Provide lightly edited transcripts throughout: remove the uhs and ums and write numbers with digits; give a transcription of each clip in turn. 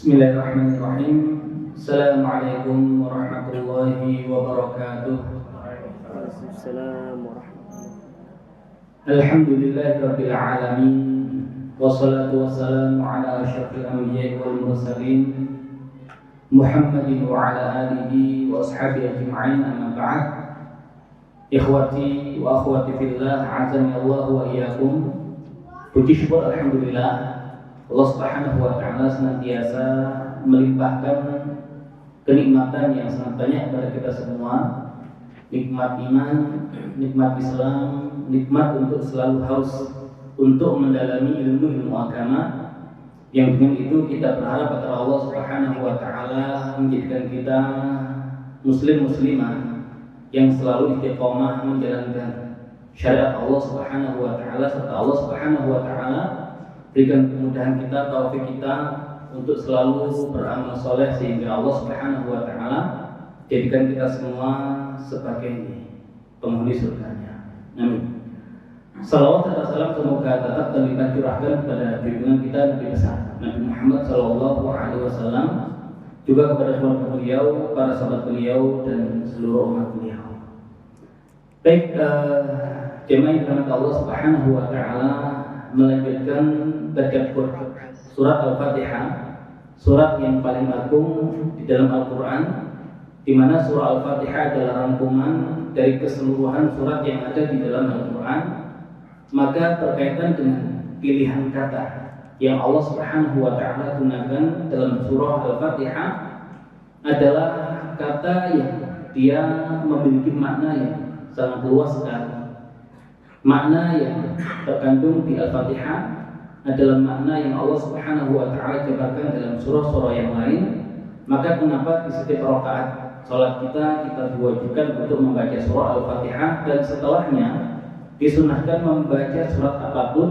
Bismillahirrahmanirrahim. Assalamualaikum warahmatullahi wabarakatuh. Waalaikumsalam warahmatullahi. Alhamdulillahirabbil alamin. Wassalatu wassalamu ala asyrafil anbiya'i wal mursalin Muhammadin wa ala alihi wa ashabihi ajma'in, amma ba'd. Ikhwati wa akhwati fillah, azani Allah wa iyyakum. Puji syukur alhamdulillah, Allah Subhanahu wa taala senantiasa melimpahkan kenikmatan yang sangat banyak kepada kita semua. Nikmat iman, nikmat Islam, nikmat untuk selalu haus untuk mendalami ilmu agama, yang dengan itu kita berharap agar Allah Subhanahu wa taala menjadikan kita muslim-muslimah yang selalu istiqomah menjalankan syariat Allah Subhanahu wa taala, serta Allah Subhanahu wa taala berikan kemudahan kita, taufik kita untuk selalu beramal soleh, sehingga Allah Subhanahu wa taala jadikan kita semua sebagai penghuni surganya. Amin. Salawat dan salam semoga tetap terlimpah curahkan kepada junjungan kita Nabi besar Nabi Muhammad Sallallahu Alaihi Wasallam, juga kepada keluarga beliau, para sahabat beliau, dan seluruh umat beliau. Baik, jemaah yang dirahmati Allah Subhanahu wa taala, melanjutkan tadabbur surat Al-Fatihah, surat yang paling agung di dalam Al-Quran, di mana surah Al-Fatihah adalah rangkuman dari keseluruhan surat yang ada di dalam Al-Quran. Maka berkaitan dengan pilihan kata yang Allah Subhanahu wa taala gunakan dalam surah Al-Fatihah adalah kata yang dia memiliki makna yang sangat luas sekali. Makna yang terkandung di Al-Fatihah adalah makna yang Allah Subhanahu wa taala jabarkan dalam surah-surah yang lain. Maka kenapa di setiap rakaat salat kita diwajibkan untuk membaca surah Al-Fatihah, dan setelahnya disunahkan membaca surat apapun,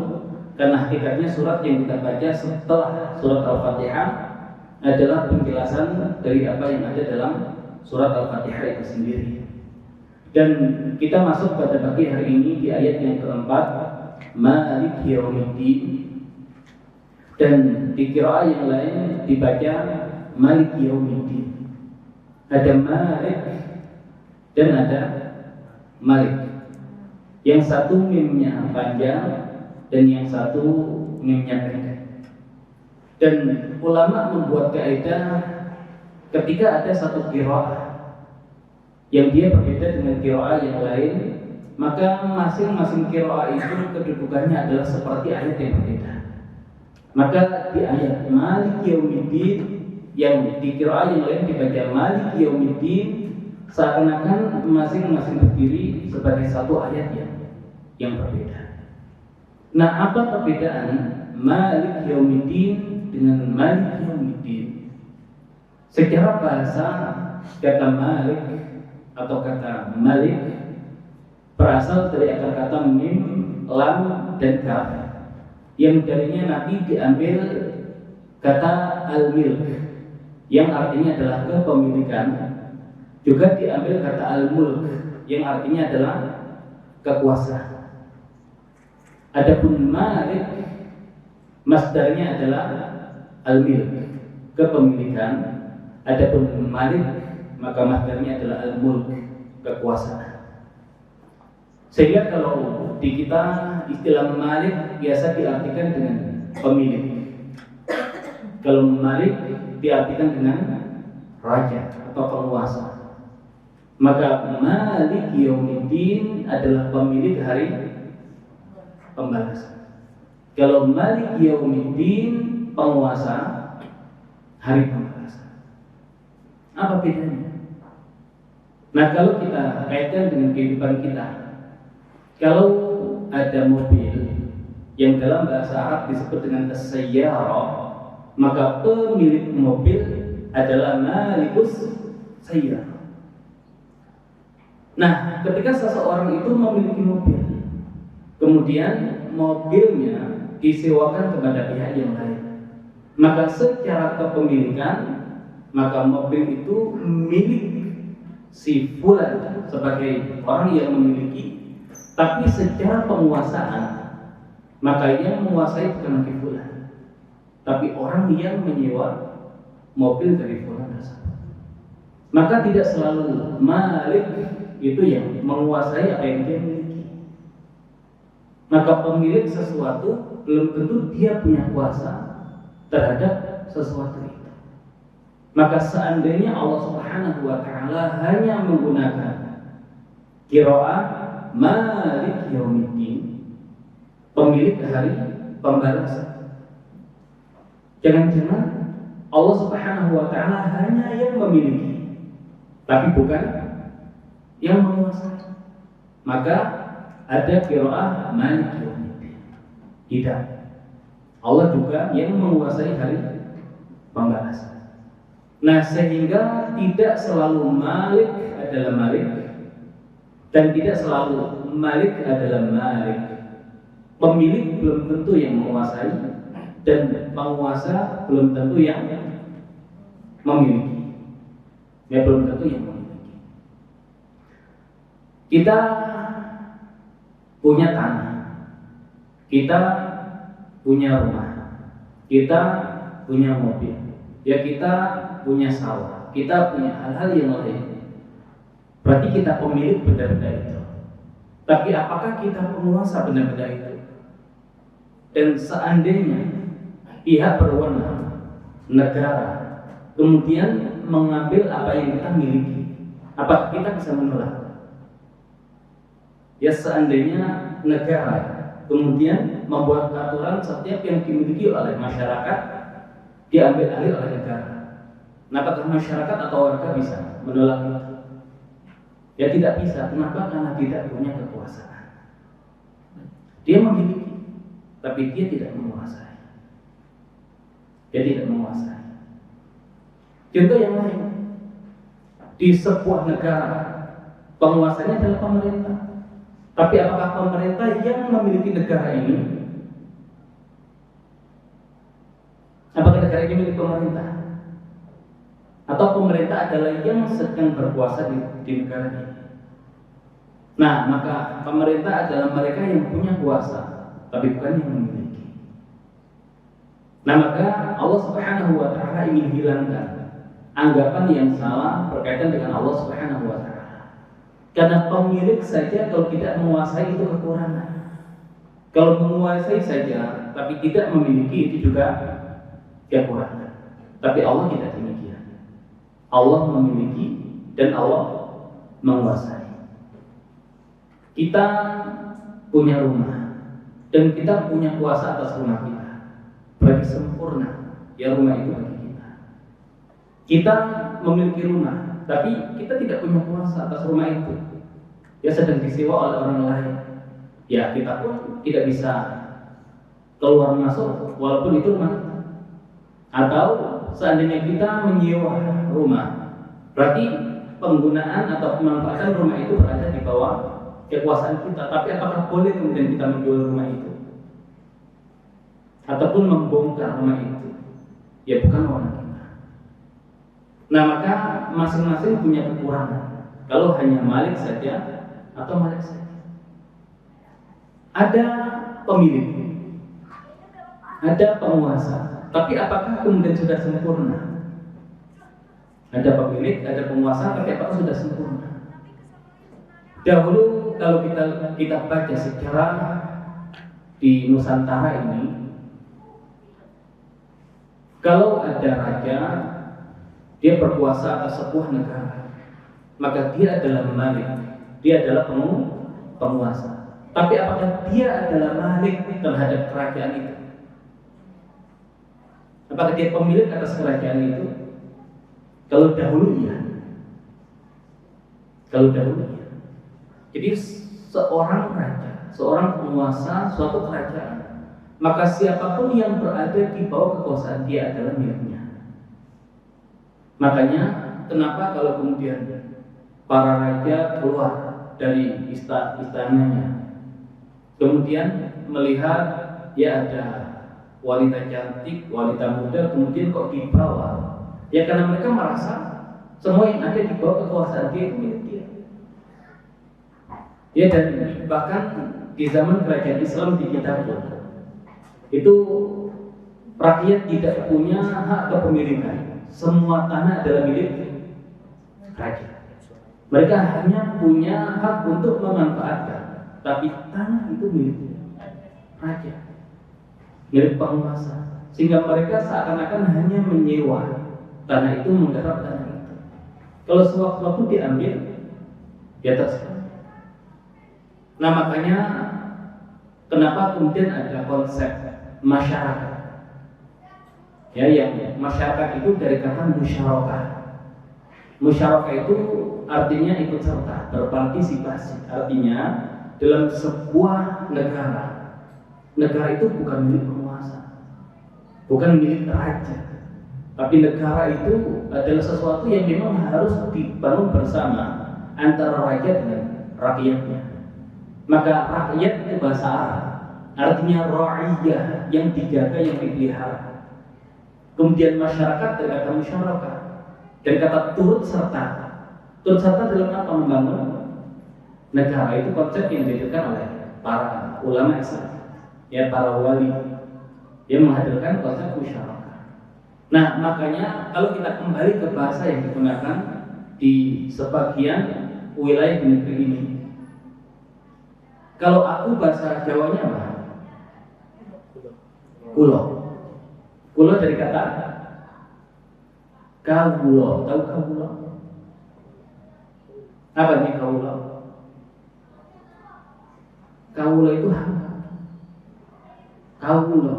karena hakikatnya surat yang kita baca setelah surat Al-Fatihah adalah penjelasan dari apa yang ada dalam surat Al-Fatihah itu sendiri. Dan kita masuk pada pagi hari ini di ayat yang keempat, Maliki Yaumiddin, dan di qiraah yang lain dibaca Maliki Yaumiddin. Ada Malik dan ada Malik. Yang satu mimnya panjang dan yang satu mimnya pendek. Dan ulama membuat kaidah ketika ada satu qiraah yang dia berbeda dengan qiraah yang lain, maka masing-masing qiraah itu kedudukannya adalah seperti ayat yang berbeda. Maka di ayat Maliki Yaumiddin yang di qiraah yang lain dibaca Maliki Yaumiddin, seakan-akan masing-masing berdiri sebagai satu ayat yang berbeda. Nah, apa perbedaan Malik Yaumiddin dengan Malik Yaumiddin? Secara bahasa, kata Malik atau kata Malik berasal dari akar kata mim, lam, dan kaf, yang darinya nanti diambil kata al-milk yang artinya adalah kepemilikan, juga diambil kata al-mulk yang artinya adalah kekuasaan. Adapun Malik masdarnya adalah al-milk, kepemilikan. Adapun Malik maka masdarnya adalah al-mulk, kekuasaan. Sehingga kalau di kita istilah Malik biasa diartikan dengan pemilik. Kalau Malik diartikan dengan raja atau penguasa. Maka Malik Yaumiddin adalah pemilik hari pembalasan. Kalau Malik Yaumiddin penguasa hari pembalasan. Apa bedanya? Nah, kalau kita kaitkan dengan kehidupan kita, kalau ada mobil yang dalam bahasa Arab disebut dengan as-sayyarah, maka pemilik mobil adalah malikus sayyarah. Nah, ketika seseorang itu memiliki mobil, kemudian mobilnya disewakan kepada pihak yang lain, maka secara kepemilikan, maka mobil itu milik si fulan sebagai orang yang memiliki, tapi secara penguasaan maka yang menguasai bukan lagi fulan, tapi orang yang menyewa mobil dari fulan tersebut. Maka tidak selalu malik itu yang menguasai apa yang dia miliki. Maka pemilik sesuatu belum tentu dia punya kuasa terhadap sesuatu itu. Maka seandainya Allah Subhanahu wa taala hanya menggunakan qiraah Malik Yaumiddin, pemilik hari pembalasan, jangan-jangan Allah Subhanahu wa taala hanya yang memiliki, tapi bukan yang menguasai. Maka ada qiraah Malik Yaumiddin. Tidak. Allah juga yang menguasai hari pembalasan. Nah, sehingga tidak selalu Malik adalah Malik dan tidak selalu Malik adalah Malik. Pemilik belum tentu yang menguasai dan penguasa belum tentu yang memiliki. Ya, belum tentu yang memiliki. Kita punya tanah, kita punya rumah, kita punya mobil, ya kita punya sawah, kita punya hal-hal yang lain. Berarti kita pemilik benda-benda itu. Tapi apakah kita penguasa benda-benda itu? Dan seandainya pihak berwenang, negara, kemudian mengambil apa yang kita miliki, apakah kita bisa menolak? Ya, seandainya negara kemudian membuat aturan setiap yang dimiliki oleh masyarakat diambil alih oleh negara, nah, apakah masyarakat atau warga bisa menolak itu? Ya, tidak bisa. Kenapa? Karena tidak punya kekuasaan. Dia memiliki, tapi dia tidak menguasai. Dia tidak menguasai. Contoh yang lain, di sebuah negara penguasanya adalah pemerintah. Tapi apakah pemerintah yang memiliki negara ini? Apakah negara ini milik pemerintah? Atau pemerintah adalah yang sedang berkuasa di negara ini? Nah, maka pemerintah adalah mereka yang punya kuasa, tapi bukan yang memiliki. Nah, maka Allah Subhanahu wa taala ingin hilangkan anggapan yang salah berkaitan dengan Allah Subhanahu wa taala. Karena pemilik saja kalau tidak menguasai itu kekurangan. Kalau menguasai saja tapi tidak memiliki itu juga kekurangan. Tapi Allah tidak demikian. Allah memiliki dan Allah menguasai. Kita punya rumah dan kita punya kuasa atas rumah kita. Berarti sempurna ya rumah itu bagi kita. Kita memiliki rumah, tapi kita tidak punya kuasa atas rumah itu. Ya, sedang disewa oleh orang lain. Ya, kita pun tidak bisa keluar masuk walaupun itu rumah kita. Atau seandainya kita menyewa rumah, berarti penggunaan atau pemanfaatan rumah itu berada di bawah kekuasaan kita. Tapi apakah boleh kemudian kita menjual rumah itu ataupun membongkar rumah itu? Ya, bukan wewenang kita. Nah, maka masing-masing punya kekurangan. Kalau hanya malik saja atau malik saja. Ada pemilik, ada penguasa, tapi apakah kemudian sudah sempurna? Ada pemilik, ada penguasa, tapi apakah sudah sempurna? Dahulu kalau kita baca sejarah di Nusantara ini, kalau ada raja, dia berkuasa atas sebuah negara, maka dia adalah malik, dia adalah penguasa. Tapi apakah dia adalah malik terhadap kerajaan itu? Apakah dia pemilik atas kerajaan itu? Kalau dahulu iya. Kalau dahulu iya. Jadi seorang raja, seorang penguasa suatu kerajaan, maka siapapun yang berada di bawah kekuasaan dia adalah miliknya. Makanya kenapa kalau kemudian para raja keluar dari istananya, kemudian melihat ya ada wanita cantik, wanita muda, kemudian kok dibawa? Ya karena mereka merasa semua yang ada di bawah kekuasaan dia itu milik dia. Ya, dan bahkan di zaman kerajaan Islam di kita itu rakyat tidak punya hak kepemilikan semua tanah adalah milik raja. Mereka hanya punya hak untuk memanfaatkan, tapi tanah itu milik raja, milik penguasa. Sehingga mereka seakan-akan hanya menyewa tanah itu, menggarap tanah itu. Kalau sewaktu-waktu diambil, ya terserah. Nah makanya kenapa kemudian ada konsep masyarakat? Ya, yang masyarakat itu dari kata musyarakah. Musyarakah itu artinya ikut serta, berpartisipasi. Artinya dalam sebuah negara, negara itu bukan milik penguasa, bukan milik raja, tapi negara itu adalah sesuatu yang memang harus dibangun bersama antara raja dengan rakyatnya. Maka rakyat itu bahasa Arab, artinya ra'iyah, yang dijaga, yang dipelihara. Kemudian masyarakat dari kata musyarakah, dari kata turut serta. Turut serta dalam apa? Membangun negara. Itu konsep yang dihadirkan oleh para ulama Islam, ya, para wali, yang menghadirkan konsep musyarakah. Nah makanya kalau kita kembali ke bahasa yang digunakan di sebagian wilayah di negeri ini, kalau aku bahasa Jawanya apa? Kulo. Kulo dari kata kawulo. Tahu kawulo? Apa ini kawulo? Kawulo itu hamba. Kawulo,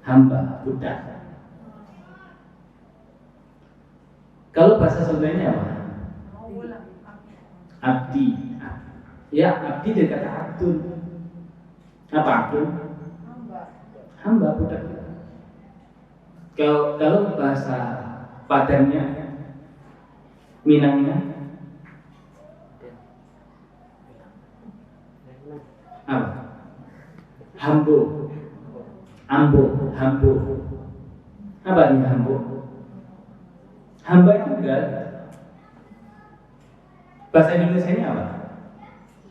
hamba, budak. Kalau bahasa Sundanya apa? Abdi. Ya, abdi dari kata abdun. Apa abdun? Hamba, budak. Kalau bahasa Padangnya, Minangnya, apa? Hambo, ambo, hambo. Apa ini hambo? Hamba itu enggak. Bahasa Indonesia ini apa?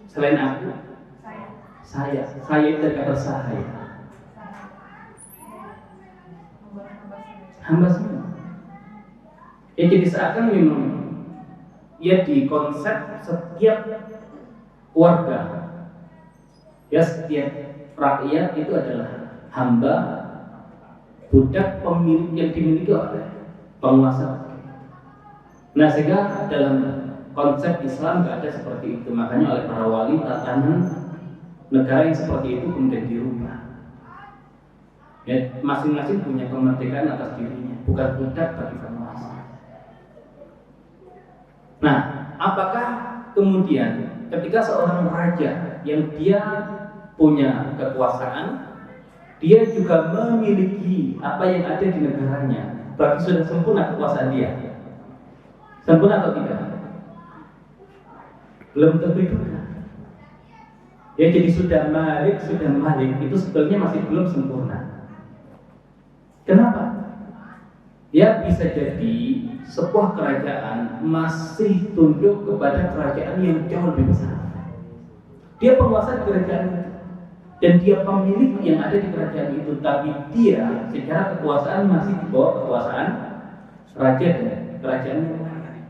Selain aku, saya. Saya itu dari kata sahaya. Hamba semua. Ya jadi seakan memang ya di konsep setiap warga, ya setiap rakyat itu adalah hamba, budak, pemilik yang dimiliki oleh penguasa. Nah sehingga dalam konsep Islam nggak ada seperti itu. Makanya oleh para wali tatanan negara yang seperti itu kemudian dirubah. Ya, masing-masing punya kemerdekaan atas dirinya, bukan budak bagi penguasa. Nah, apakah kemudian ketika seorang raja yang dia punya kekuasaan, dia juga memiliki apa yang ada di negaranya, berarti sudah sempurna kekuasaan dia? Sempurna atau tidak? Belum tentu juga. Ya jadi sudah malik itu sebetulnya masih belum sempurna. Kenapa? Ya bisa jadi sebuah kerajaan masih tunduk kepada kerajaan yang jauh lebih besar. Dia penguasa kerajaan itu dan dia pemilik yang ada di kerajaan itu, tapi dia secara kekuasaan masih di bawah kekuasaan raja dan kerajaan yang lain.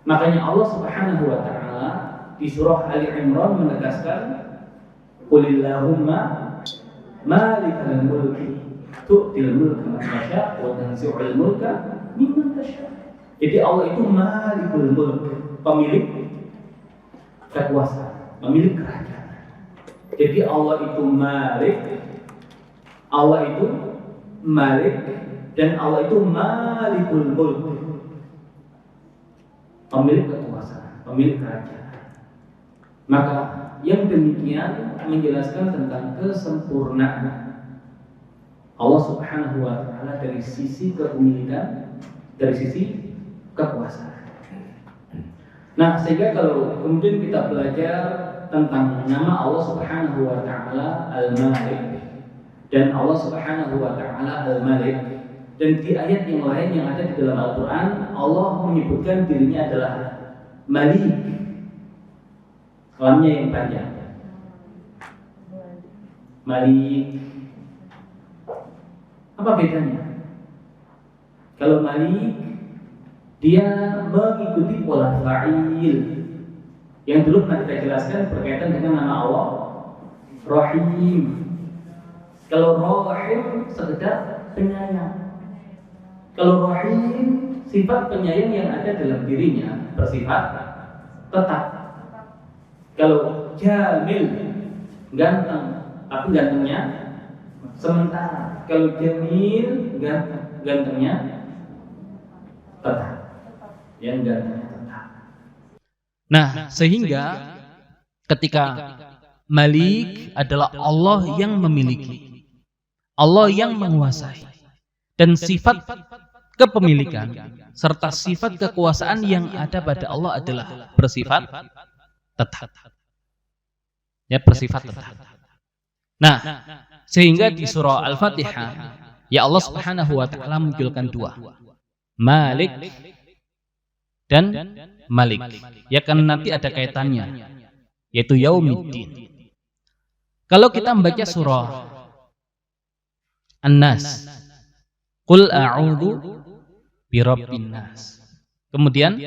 Makanya Allah Subhanahu wa taala di surah Ali Imran menegaskan, "Qulillahumma malikal mulki tu'til mulka man tasha' wa tanzi'ul mulka mimman tasha'." Jadi Allah itu malikul mulk, pemilik kekuasaan, pemilik kerajaan. Jadi Allah itu malik, Allah itu malik, dan Allah itu malikul mulk, pemilik kekuasaan, pemilik kerajaan. Maka yang demikian menjelaskan tentang kesempurnaan Allah Subhanahu wa taala dari sisi kepemilikan, dari sisi kekuasaan. Nah, sehingga kalau kemudian kita belajar tentang nama Allah Subhanahu wa taala Al-Malik dan Allah Subhanahu wa taala Al-Malik, dan di ayat yang lain yang ada di dalam Al-Qur'an Allah menyebutkan dirinya adalah Malik. Lamnya yang panjang. Malik. Apa bedanya? Kalau Malik, dia mengikuti pola fa'il yang dulu pernah kita jelaskan berkaitan dengan nama Allah Rahim. Kalau Rahim sekedar penyayang. Kalau Rahim sifat penyayang yang ada dalam dirinya bersifat tetap. Kalau Jamil ganteng, tapi gantengnya sementara. Kalau Jamil gantengnya tetap. Yang gantengnya tetap. Nah, sehingga ketika Malik adalah Allah yang memiliki, Allah yang menguasai, dan sifat kepemilikan serta sifat kekuasaan yang ada pada Allah adalah bersifat tetap. Ya, bersifat tetap. Nah, sehingga di surah Al-Fatihah, ya Allah Subhanahu wa taala munculkan dua, Malik dan Malik. Ya, kan nanti ada kaitannya, yaitu Yaumiddin. Kalau kita membaca surah An-Nas, Qul a'udzu birabbin nas. Kemudian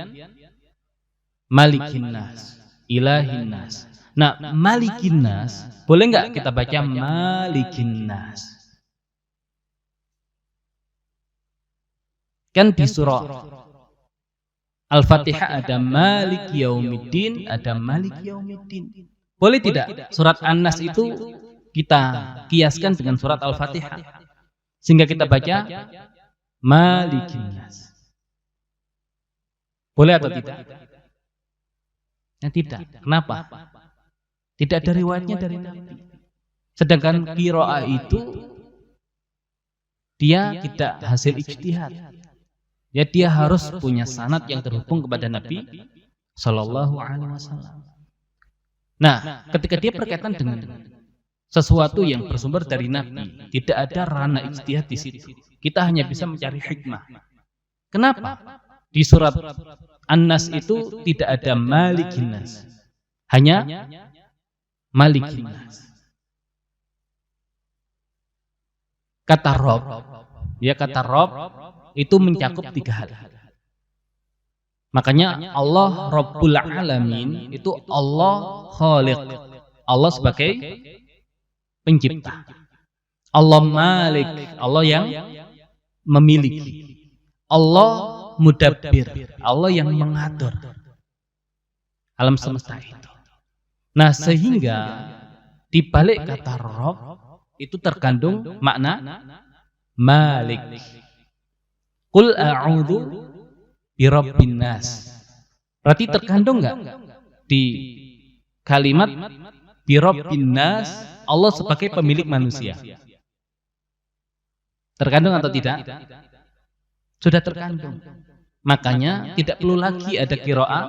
Malikin nas, Ilahin nas. Nah, Malikin nas, boleh nggak kita baca Malikin nas? Kan di surah Al-Fatihah ada Malik Yaumiddin, ada Malik Yaumiddin. Boleh tidak surat An-Nas itu kita kiaskan dengan surat Al-Fatihah, sehingga kita baca Malikin nas? Boleh atau tidak? Ya, tidak. Kenapa? Tidak ada riwayatnya dari Nabi. Sedangkan qiraah itu dia tidak hasil ijtihad. Ya, dia harus punya sanad yang terhubung kepada Nabi Sallallahu Alaihi Wasallam. Nah, ketika dia berkaitan dengan sesuatu yang bersumber dari Nabi, tidak ada ranah ijtihad di situ. Kita hanya bisa mencari hikmah. Kenapa di surat An-Nas itu tidak ada Malikin nas, hanya Malikin nas? Kata Rob, ya, kata Rob itu mencakup tiga hal. Makanya Allah Rabbul Alamin itu Allah Khaliq, Allah sebagai pencipta. Allah Malik, Allah yang memiliki. Allah Mudabbir, Allah yang mengatur alam semesta itu. Nah, sehingga di balik kata Rabb itu terkandung makna Malik. Qul a'udzu birabbin nas. Berarti terkandung enggak di kalimat birabbin nas Allah sebagai pemilik manusia? Terkandung atau tidak? Sudah terkandung. Makanya tidak perlu lagi ada qiraah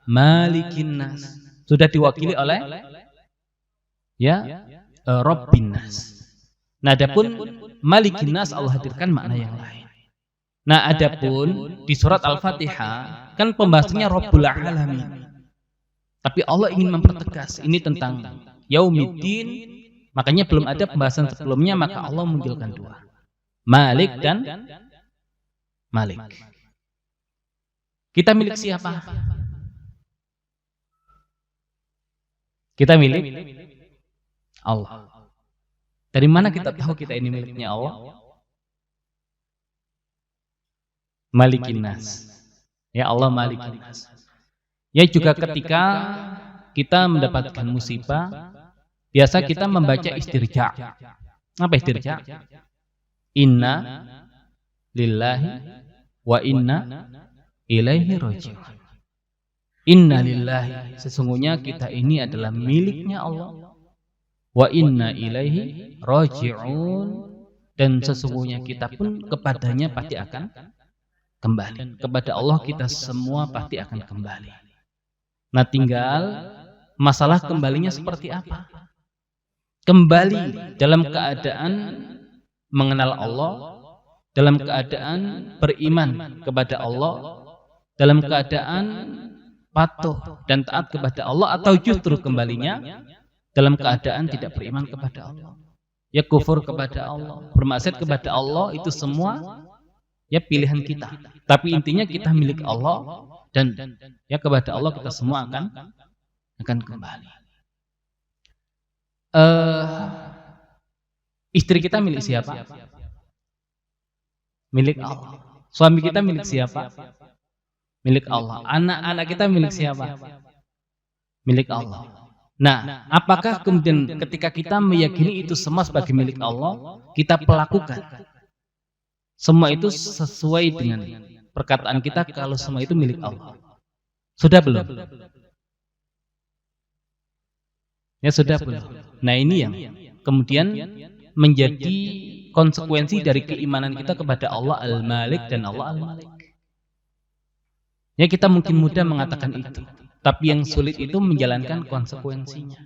Malikin nas. Sudah diwakili oleh ya Rabbin nas. Nah, adapun Malikin nas Allah hadirkan makna yang lain. Nah, adapun di surat Al-Fatihah kan pembahasannya Rabbul Alamin. Tapi Allah ingin mempertegas ini tentang Yaumiddin, makanya belum ada pembahasan sebelumnya, maka Allah munculkan dua, Malik dan Malik. Kita milik siapa? Kita milik Allah. Dari mana kita tahu kita ini miliknya Allah? Malikin nas. Ya, Allah Malikin nas. Ya, juga ketika kita mendapatkan musibah, biasa kita membaca istirja. Apa istirja? Inna lillahi wa inna ilaihi raji'un. Inna lillahi, sesungguhnya kita ini adalah miliknya Allah. Wa inna ilaihi raji'un, dan sesungguhnya kita pun kepadanya pasti akan kembali. Kepada Allah kita semua pasti akan kembali. Nah, tinggal masalah kembalinya seperti apa? Kembali dalam keadaan mengenal Allah, dalam keadaan beriman kepada Allah, dalam keadaan patuh dan taat kepada Allah, atau justru kembalinya dalam keadaan tidak beriman kepada Allah, ya kufur kepada Allah, bermaksiat kepada Allah. Itu semua ya pilihan kita. Tapi intinya kita milik Allah dan ya kepada Allah kita semua akan kembali. Istri kita milik siapa? Milik Allah. Suami kita milik siapa? Milik Allah. Anak-anak kita milik siapa? Milik Allah. Nah, apakah kemudian ketika kita meyakini itu semua sebagai milik Allah, kita pelakukan semua itu sesuai dengan perkataan kita kalau semua itu milik Allah? Sudah belum? Ya sudah belum. Nah, ini yang kemudian menjadi konsekuensi dari keimanan kita kepada Allah Al-Malik dan Allah Al-Malik. Ya, kita mungkin mudah mengatakan itu, tapi yang sulit itu menjalankan konsekuensinya.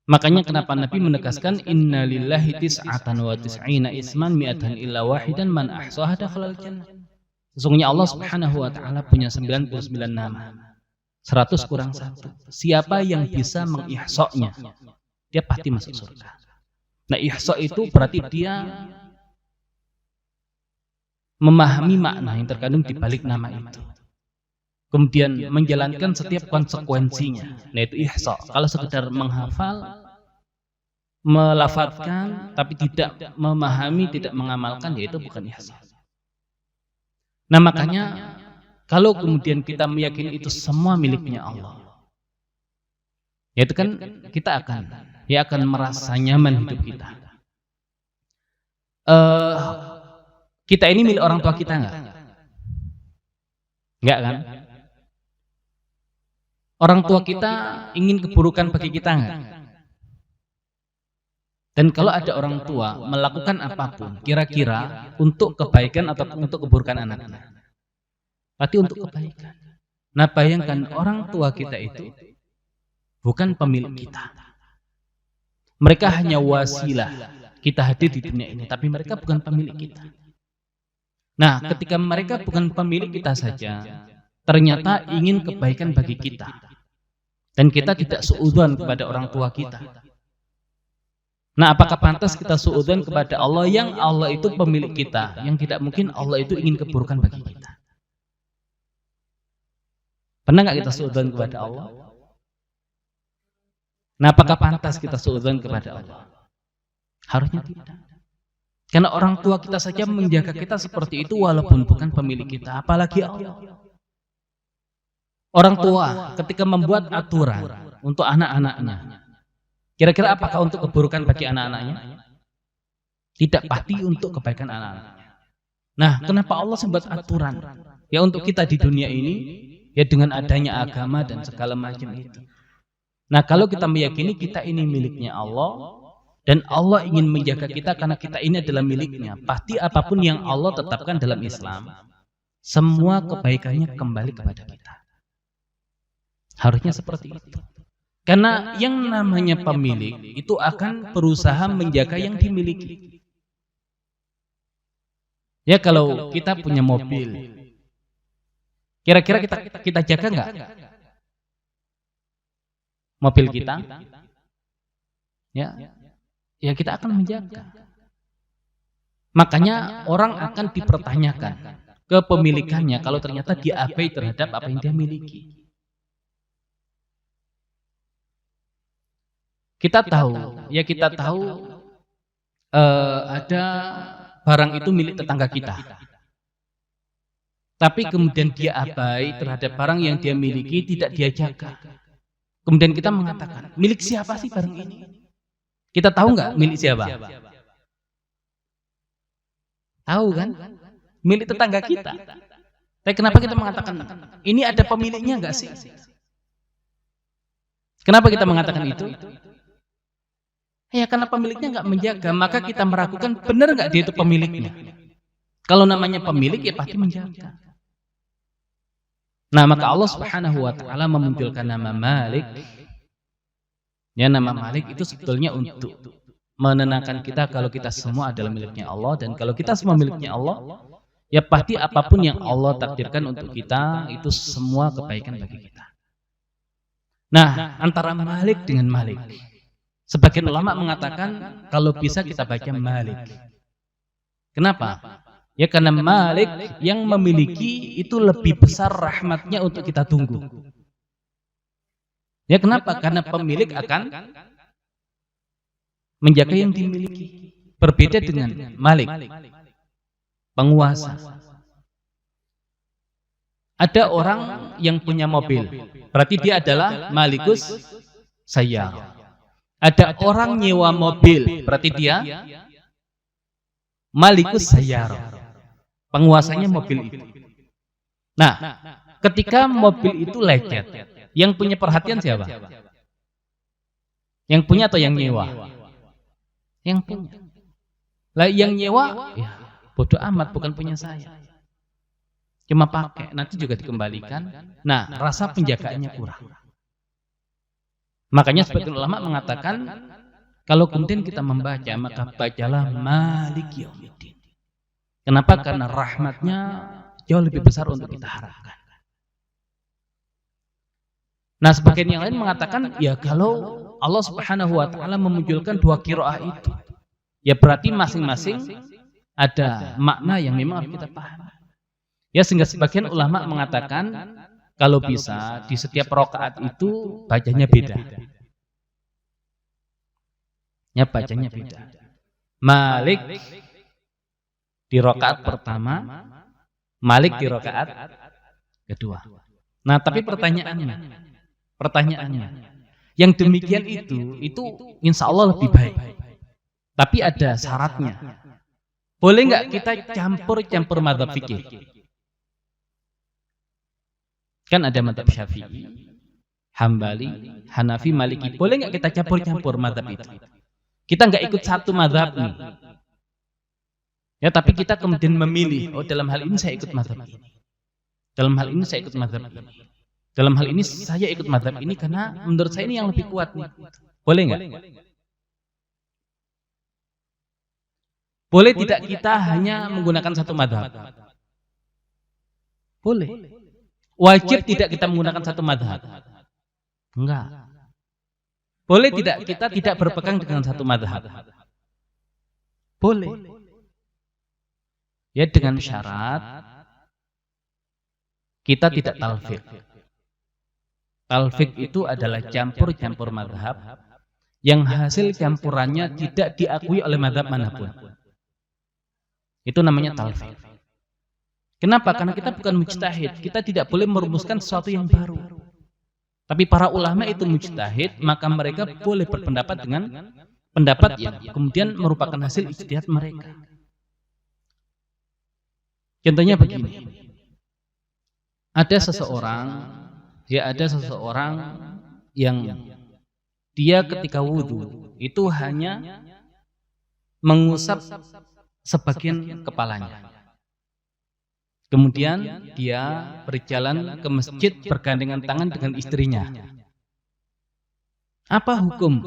Makanya kenapa Nabi menegaskan inna lillahi tis'atan wa tis'ina isman mi'atan illa wahidan man ahsaha dakhalal jannah. Sesungguhnya Allah Subhanahu wa taala punya 99 nama. 100 kurang 1. Siapa yang bisa mengihsa'nya, dia pasti masuk surga. Nah, ihsa itu berarti dia memahami makna yang terkandung di balik nama itu. Kemudian menjalankan setiap konsekuensinya. Nah, itu ihsa. Kalau sekedar menghafal, melafadzkan, tapi tidak memahami, tidak mengamalkan, yaitu bukan ihsa. Nah, makanya kalau kemudian kita meyakini itu semua miliknya Allah, yaitu kan kita akan merasa nyaman hidup kita. Kita ini milik orang tua kita enggak? Enggak kan? Orang tua kita ingin keburukan bagi kita enggak? Dan kalau ada orang tua melakukan apapun kira-kira untuk kebaikan atau untuk keburukan anaknya, berarti untuk kebaikan. Nah, bayangkan orang tua kita itu bukan pemilik kita. Mereka hanya wasilah kita hadir di dunia ini, tapi mereka bukan pemilik kita. Nah, ketika mereka bukan pemilik kita saja, ternyata ingin kebaikan bagi kita, dan kita tidak suudzon kepada orang tua kita. Nah, apakah pantas kita suudzon kepada Allah yang Allah itu pemilik kita, yang tidak mungkin Allah itu ingin keburukan bagi kita? Pernah nggak kita suudzon kepada Allah? Nah, apakah pantas kita suudzon kepada Allah? Harusnya tidak. Karena orang tua kita saja menjaga kita seperti itu walaupun bukan pemilik kita, apalagi Allah. Orang tua ketika membuat aturan untuk anak-anaknya, kira-kira apakah untuk keburukan bagi anak-anaknya? Tidak, pasti untuk kebaikan anak-anaknya. Nah, kenapa Allah membuat aturan? Ya untuk kita di dunia ini, ya dengan adanya agama dan segala macam itu. Nah, kalau kita meyakini kita ini miliknya Allah dan Allah ingin menjaga kita karena kita ini adalah miliknya, pasti apapun yang Allah tetapkan dalam Islam, semua kebaikannya kembali kepada kita. Harusnya seperti itu. Karena yang namanya pemilik itu akan berusaha menjaga yang dimiliki. Ya, kalau kita punya mobil, kira-kira kita jaga nggak mobil kita? Ya kita akan menjaga. Makanya orang akan dipertanyakan kepemilikannya kalau ternyata dia abai terhadap apa yang dia miliki. Kita tahu ada barang itu milik tetangga kita. Tapi kemudian dia abai terhadap barang yang dia miliki, tidak dia jaga. Kemudian kita mengatakan, milik siapa sih barang ini? Kita tahu nggak milik siapa? Tahu kan? Milik tetangga kita. Tapi kenapa kita mengatakan, ini ada pemiliknya nggak sih? Kenapa kita mengatakan itu? Ya karena pemiliknya nggak menjaga, maka kita meragukan benar nggak dia itu pemiliknya. Kalau namanya pemilik ya pasti menjaga. Nah, maka Allah Subhanahu wa taala memunculkan nama Malik. Ya, nama Malik itu sebetulnya untuk menenangkan kita kalau kita semua adalah miliknya Allah, dan kalau kita semua miliknya Allah, ya pasti apapun yang Allah takdirkan untuk kita itu semua kebaikan bagi kita. Nah, antara Malik dengan Malik, sebagian ulama mengatakan kalau bisa kita baca Malik. Kenapa? Ya, karena Malik yang memiliki itu lebih besar rahmatnya untuk kita tunggu. Ya, kenapa? Karena pemilik akan menjaga yang dimiliki. Berbeda dengan Malik, penguasa. Ada orang yang punya mobil, berarti dia adalah Malikus Sayyar. Ada orang nyewa mobil, berarti dia Malikus Sayyar, penguasanya mobil itu. Nah, ketika mobil itu lecet, yang punya perhatian siapa? Yang punya atau yang nyewa? Yang punya. Lah yang nyewa, ya bodoh amat, bukan punya saya. Cuma pakai, nanti juga dikembalikan. Nah, rasa penjagaannya kurang. Makanya sebagian ulama mengatakan, kalau kemudian kita membaca, maka bacalah Malik Yaumiddin. Kenapa? Karena rahmatnya jauh lebih besar untuk kita harapkan. Nah, sebagian yang lain mengatakan, ya kalau Allah Subhanahu wa Ta'ala memunculkan dua qiraah itu, ya berarti masing-masing ada makna yang memang harus kita pahami. Ya, sehingga sebagian ulama mengatakan kalau bisa di setiap rakaat itu bacanya beda. Ya, bacanya beda. Malik di rakaat pertama, Malik di rakaat kedua. Nah, tapi pertanyaannya, yang demikian itu insya Allah lebih baik. Tapi ada syaratnya. Boleh nggak kita campur mazhab fikih? Kan ada mazhab Syafi'i, Hambali, Hanafi, Maliki. Boleh nggak kita campur mazhab itu? Kita nggak ikut satu mazhab nih. Ya, tapi kita kemudian memilih, oh dalam hal ini saya ikut mazhab ini. Dalam hal ini saya ikut mazhab ini. Dalam hal ini saya ikut mazhab ini karena menurut saya ini yang lebih kuat nih. Boleh nggak? Boleh tidak kita hanya menggunakan satu mazhab? Boleh. Wajib tidak kita menggunakan satu mazhab? Enggak. Boleh tidak kita tidak berpegang dengan satu mazhab? Boleh. Ya, dengan syarat kita tidak talfiq. Talfiq itu adalah campur-campur mazhab yang hasil campurannya tidak diakui oleh mazhab manapun. Itu namanya talfiq. Kenapa? Karena kita bukan mujtahid. Kita tidak boleh merumuskan sesuatu yang baru. Tapi para ulama itu mujtahid, maka mereka boleh berpendapat dengan pendapat yang kemudian merupakan hasil ijtihad mereka. Contohnya begini. Ada seseorang yang dia ketika wudhu itu hanya mengusap sebagian kepalanya. Kemudian dia berjalan ke masjid bergandengan tangan dengan istrinya. Apa hukum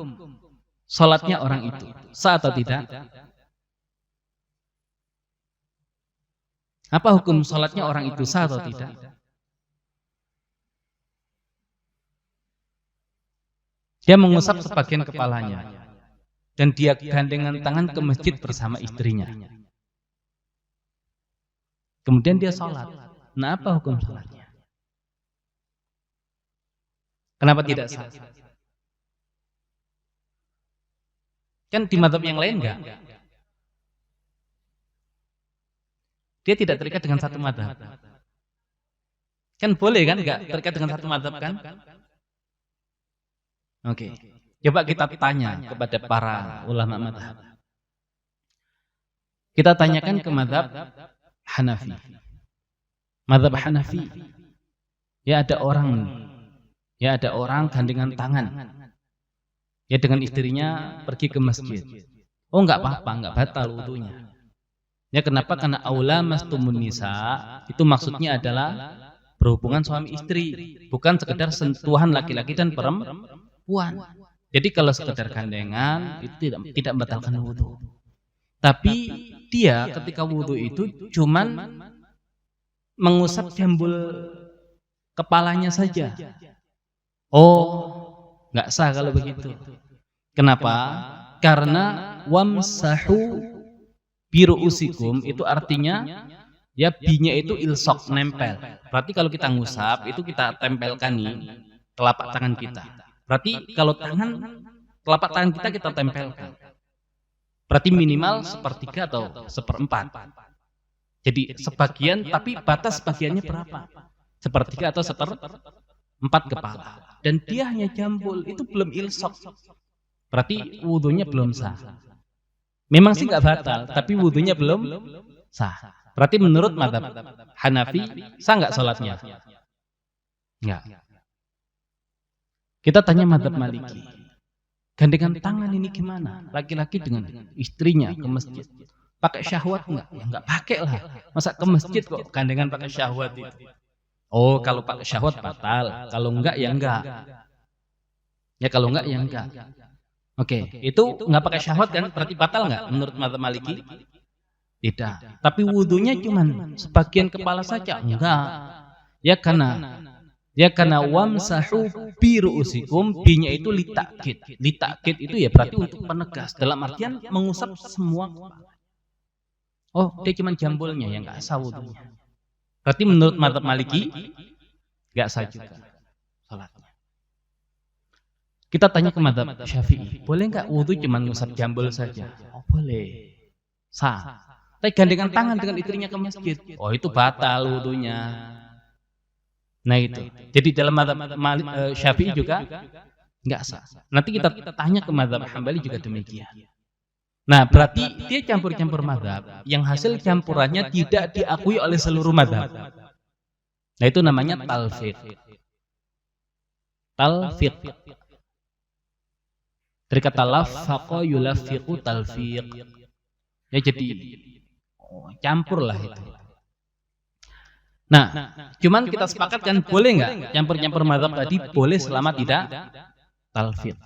salatnya orang itu? Sah atau tidak? Apa hukum salatnya orang itu? Sah atau tidak? Dia mengusap sebagian kepalanya dan dia gandengan tangan ke masjid bersama istrinya. Kemudian dia sholat. Nah, apa hukum sholatnya? Kenapa tidak sah? Kan di mazhab yang lain enggak. Dia tidak terikat dengan satu mazhab. Kan boleh kan enggak terikat dengan satu mazhab kan? Oke. Coba kita tanya kepada para ulama mazhab. Kita tanyakan ke mazhab Hanafi. Mazhab Hanafi. Ya ada orang gandengan tangan. Ya dengan istrinya pergi ke masjid. Oh enggak apa-apa, enggak batal wudunya. Ya kenapa? Karena aula mastumun nisa itu maksudnya adalah berhubungan suami istri, bukan sekedar sentuhan laki-laki dan perempuan. Jadi kalau sekedar gandengan itu tidak membatalkan wudu. Tapi dia ketika wudu itu cuman mengusap jambul kepalanya saja. Oh, nggak sah kalau begitu. Kenapa? Karena wamsahu biru usikum itu artinya ya binya itu ilsok, nempel. Berarti kalau kita ngusap itu kita tempelkan nih telapak tangan kita. Berarti kalau telapak tangan kita tempelkan. Berarti minimal sepertiga atau seperempat. Jadi sebagian, tapi batas bagiannya berapa? Sepertiga atau seperempat kepala. Dan dia hanya jambul, itu belum ilsok. Berarti wudhunya belum sah. Memang sih nggak batal, tapi wudhunya belum sah. Berarti menurut mazhab Hanafi sah nggak sholatnya? Nggak. Kita tanya mazhab Maliki. Gandengan tangan ini gimana? Laki-laki dengan istrinya ke masjid. Pakai syahwat nggak? Ya nggak pakai lah. Masa ke masjid kok gandengan pakai syahwat itu? Oh, kalau pakai syahwat batal. Kalau enggak ya enggak. Ya kalau enggak ya enggak. Oke, itu nggak pakai syahwat kan? Berarti batal nggak menurut mazhab Maliki? Tidak. Tapi wudhunya cuman sebagian kepala saja? Enggak. Ya karena wamsahu bi ru'usikum, binya itu litakid. Litakid itu ya berarti untuk penegas. Dalam artian mengusap semua kepala. Oh, dia cuman jambulnya yang nggak sah wudhunya. Berarti menurut mazhab Maliki nggak sah juga salatnya. Kita tanya ke mazhab Syafi'i, boleh nggak wudhu cuma ngusap jambul saja? Oh boleh, sah. Tapi gandengan tangan dengan istrinya ke masjid, oh itu batal wudhunya. Nah itu. Jadi dalam mazhab Syafi'i juga nggak sah. Nanti kita tanya ke mazhab Hambali juga demikian. Nah berarti dia campur-campur mazhab, yang hasil campurannya tidak diakui oleh seluruh mazhab. Nah itu namanya talfiq. Talfiq. Dari kata laffaqa yulafiqu talfiq. Ya jadi campur lah itu. Nah, cuman kita sepakatkan boleh nggak campur-campur mazhab tadi? Boleh selama tidak talfiq.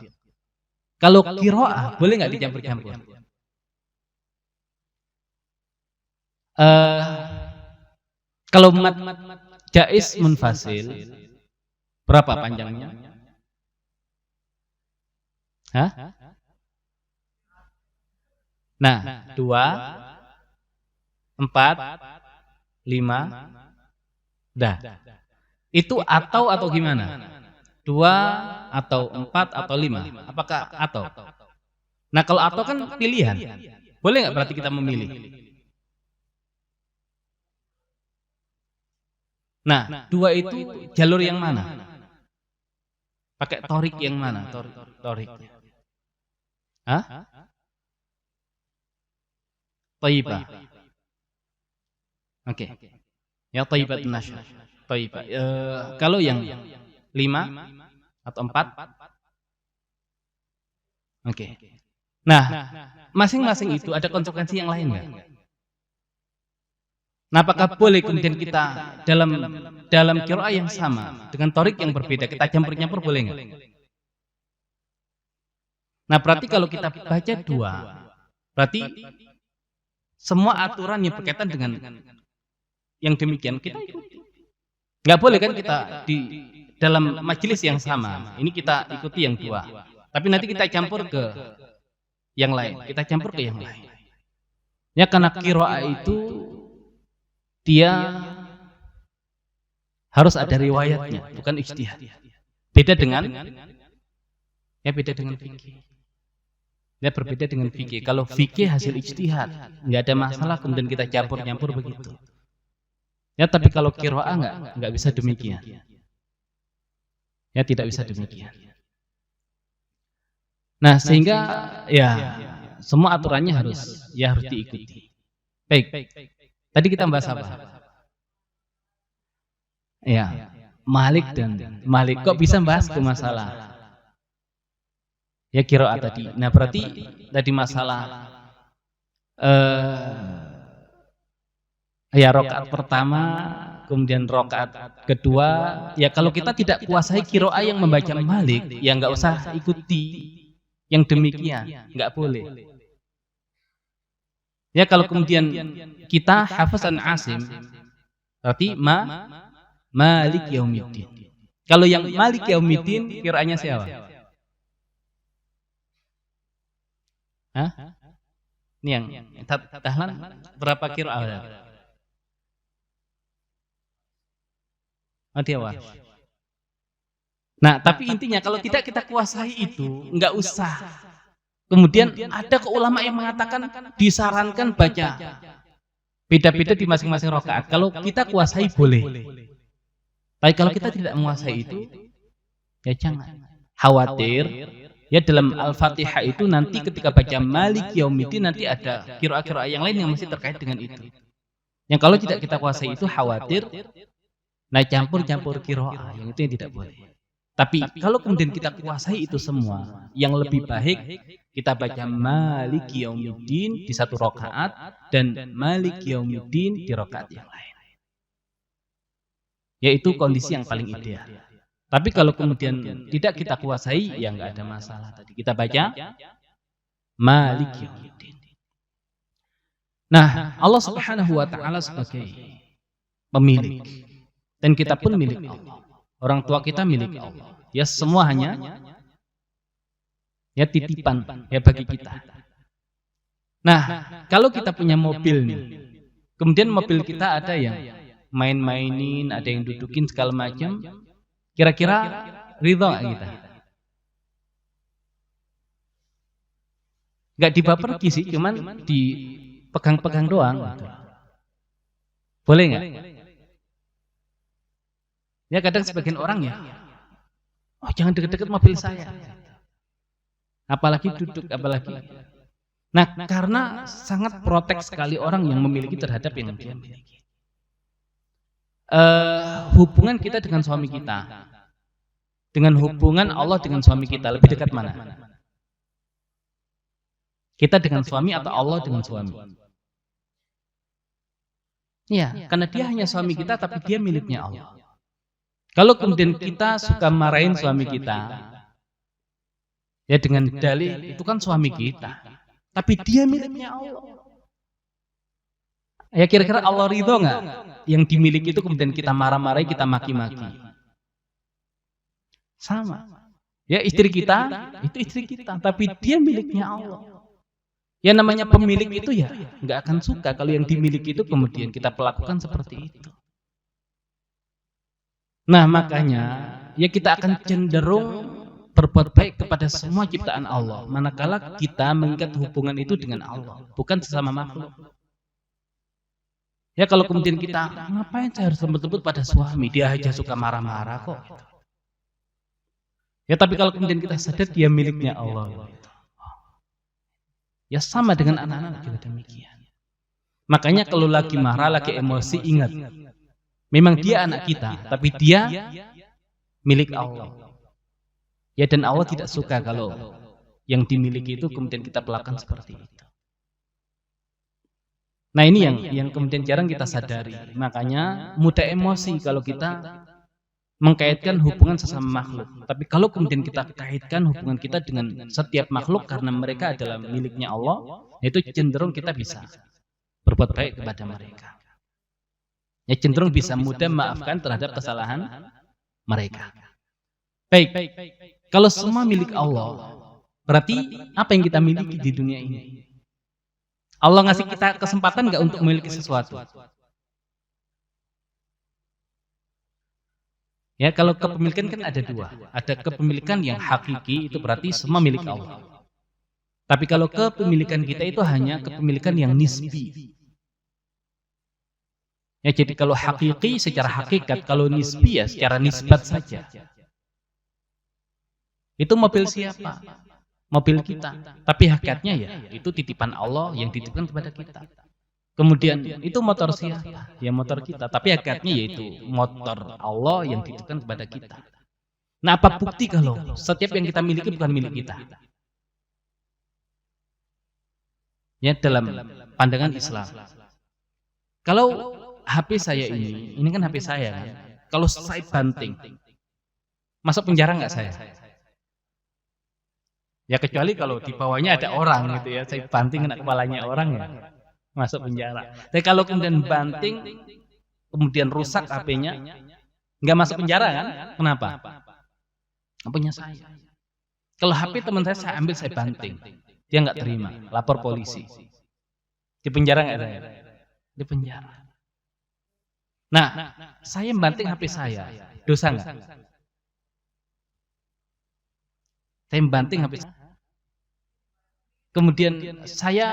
Kalau qiraah boleh nggak dicampur-campur? Kalau mat jaiz munfasil berapa panjangnya? Hah? Nah, 2, 4, 5, dah. Itu atau gimana? 2 atau 4 atau 5? Apakah atau? Nah, kalau atau kan pilihan. Boleh nggak berarti kita memilih? Nah, 2 itu jalur yang mana? Pakai torik yang mana? Toriknya. Hah? Thayyibah. Oke. Ya thayyibat nasyar. Thayyibah. Kalau yang 5 atau 4? Oke. Nah, masing-masing itu ada konsekuensi yang lain enggak? Nah, apakah boleh kemudian kita dalam qiraah yang sama dengan torik yang berbeda kita campur-campur boleh enggak? Nah, berarti kalau kita baca 2, berarti semua aturan yang berkaitan dengan yang demikian kita ikuti. Enggak boleh kan kita di dalam majelis yang sama, ini kita ikuti yang 2. Tapi nanti kita campur ke yang lain, kita campur ke yang lain. Ya karena qiraah itu dia harus ada riwayatnya, bukan ijtihad. Beda dengan fikih. Ya berbeda dengan fikih. Kalau fikih hasil ijtihad, nggak ada masalah kemudian kita campur-campur begitu. Ya tapi kalau qiraah nggak bisa demikian. Ya tidak bisa demikian. Nah sehingga ya semua aturannya harus diikuti. Baik. Tadi kita bahas apa? Ya, Malik kok bisa bahas ke masalah ya qiraah tadi. Nah, berarti tadi masalah ya rakaat pertama, kemudian rakaat kedua, ya kalau kita tidak kuasai qiraah yang membaca Malik, ya nggak usah ikuti yang demikian, nggak boleh. Ya kalau kemudian kita hafazan Asim, berarti Malik Yaumiddin. Kalau yang Malik Yaumiddin qiraahnya siapa? Hah? Ini yang tahlan berapa qiraah? Dia Warsh. Nah, tapi intinya kalau tidak kita kuasai itu, enggak usah. Kemudian ada ulama yang mengatakan disarankan baca beda-beda di masing-masing rakaat. Kalau kita kuasai boleh. Tapi kalau kita tidak menguasai itu, ya jangan. Khawatir ya dalam Al-Fatihah itu nanti ketika baca Malik Yaumiddin nanti ada qiraah-qiraah yang lain yang masih terkait dengan itu. Yang kalau tidak kita kuasai itu khawatir nah campur-campur qiraah, yang itu yang tidak boleh. Tapi kalau kemudian kita kuasai itu semua, yang lebih baik kita baca Malik Yaumiddin di satu rakaat dan Malik Yaumiddin di rakaat yang lain. Yaitu kondisi yang paling ideal. Tapi kalau kemudian tidak kita kuasai, ya nggak ada masalah. Tadi kita baca Malik Yaumiddin. Nah, Allah Subhanahu wa taala sebagai pemilik dan kita pun milik Allah. Orang tua kita milik Allah. Ya semua hanya ya titipan ya bagi kita. Nah, kalau kita punya mobil nih, kemudian mobil kita ada yang main-mainin, ada yang dudukin segala macam, kira-kira ridho nggak kita? Nggak dibawa pergi sih, cuman dipegang-pegang doang. Boleh nggak? Ya kadang sebagian orang ya, oh jangan deket-deket mobil saya. Apalagi duduk, apalagi. Nah, karena sangat protek sekali orang yang memiliki terhadap yang dia miliki. Hubungan kita dengan suami kita, dengan hubungan Allah dengan suami kita, lebih dekat mana? Kita dengan suami atau Allah dengan suami? Ya, karena dia hanya suami kita, tapi dia miliknya Allah. Kalau kemudian kita suka marahin suami kita, ya dengan dalih itu kan suami kita, tapi dia miliknya Allah. Ya kira-kira Allah ridho nggak yang dimiliki itu kemudian kita marah-marahi, kita maki-maki? Sama. Ya istri kita, itu istri kita, tapi dia miliknya Allah. Ya namanya pemilik itu ya nggak akan suka kalau yang dimiliki itu kemudian kita perlakukan seperti itu. Nah makanya ya kita akan cenderung berbuat baik kepada semua ciptaan Allah manakala kita mengikat hubungan itu dengan Allah, bukan sesama makhluk. Ya kalau kemudian kita ngapain saya harus lembut-lembut pada suami, dia aja suka marah-marah kok. Ya tapi kalau kemudian kita sadar dia miliknya Allah, ya sama dengan anak-anak juga demikian. Makanya kalau lagi marah, lagi emosi, ingat memang dia anak kita, tapi dia milik Allah. Ya dan Allah tidak suka kalau yang dimiliki itu kemudian kita perlakukan seperti itu. Nah ini yang kemudian jarang kita sadari. Makanya mudah emosi kalau kita mengkaitkan hubungan sesama makhluk. Tapi kalau kemudian kita kaitkan hubungan kita dengan setiap makhluk karena mereka adalah miliknya Allah, itu cenderung kita bisa berbuat baik kepada mereka. Ya cenderung bisa mudah maafkan terhadap kesalahan mereka. Baik, kalau semua milik Allah, berarti apa yang kita miliki di dunia ini? Allah ngasih kita kesempatan nggak untuk memiliki sesuatu? Ya kalau kepemilikan kan ada dua. Ada kepemilikan yang hakiki, itu berarti semua milik Allah. Tapi kalau kepemilikan kita itu hanya kepemilikan yang nisbi. Ya jadi kalau hakiki secara hakikat, kalau nisbi ya secara nisbat saja. Itu mobil siapa? Mobil kita. Tapi hakikatnya ya itu titipan Allah yang dititipkan kepada kita. Kemudian itu motor siapa? Ya motor kita. Tapi hakikatnya yaitu motor Allah yang dititipkan kepada kita. Nah apa bukti kalau setiap yang kita miliki bukan milik kita? Ya dalam pandangan Islam. Kalau HP saya ini kan HP saya kan. Kalau saya banting, masuk penjara nggak saya? Ya kecuali kalau di bawahnya ada orang gitu ya, saya banting kena kepalanya orang ya, masuk penjara. Tapi kalau kemudian banting, kemudian rusak HP-nya, nggak masuk penjara kan? Kenapa? Punya saya. Kalau HP teman saya ambil, saya banting, dia nggak terima, lapor polisi. Di penjara nggak saya? Di penjara. Nah, saya membanting HP saya, dosa nggak? Saya membanting HP saya. Kemudian saya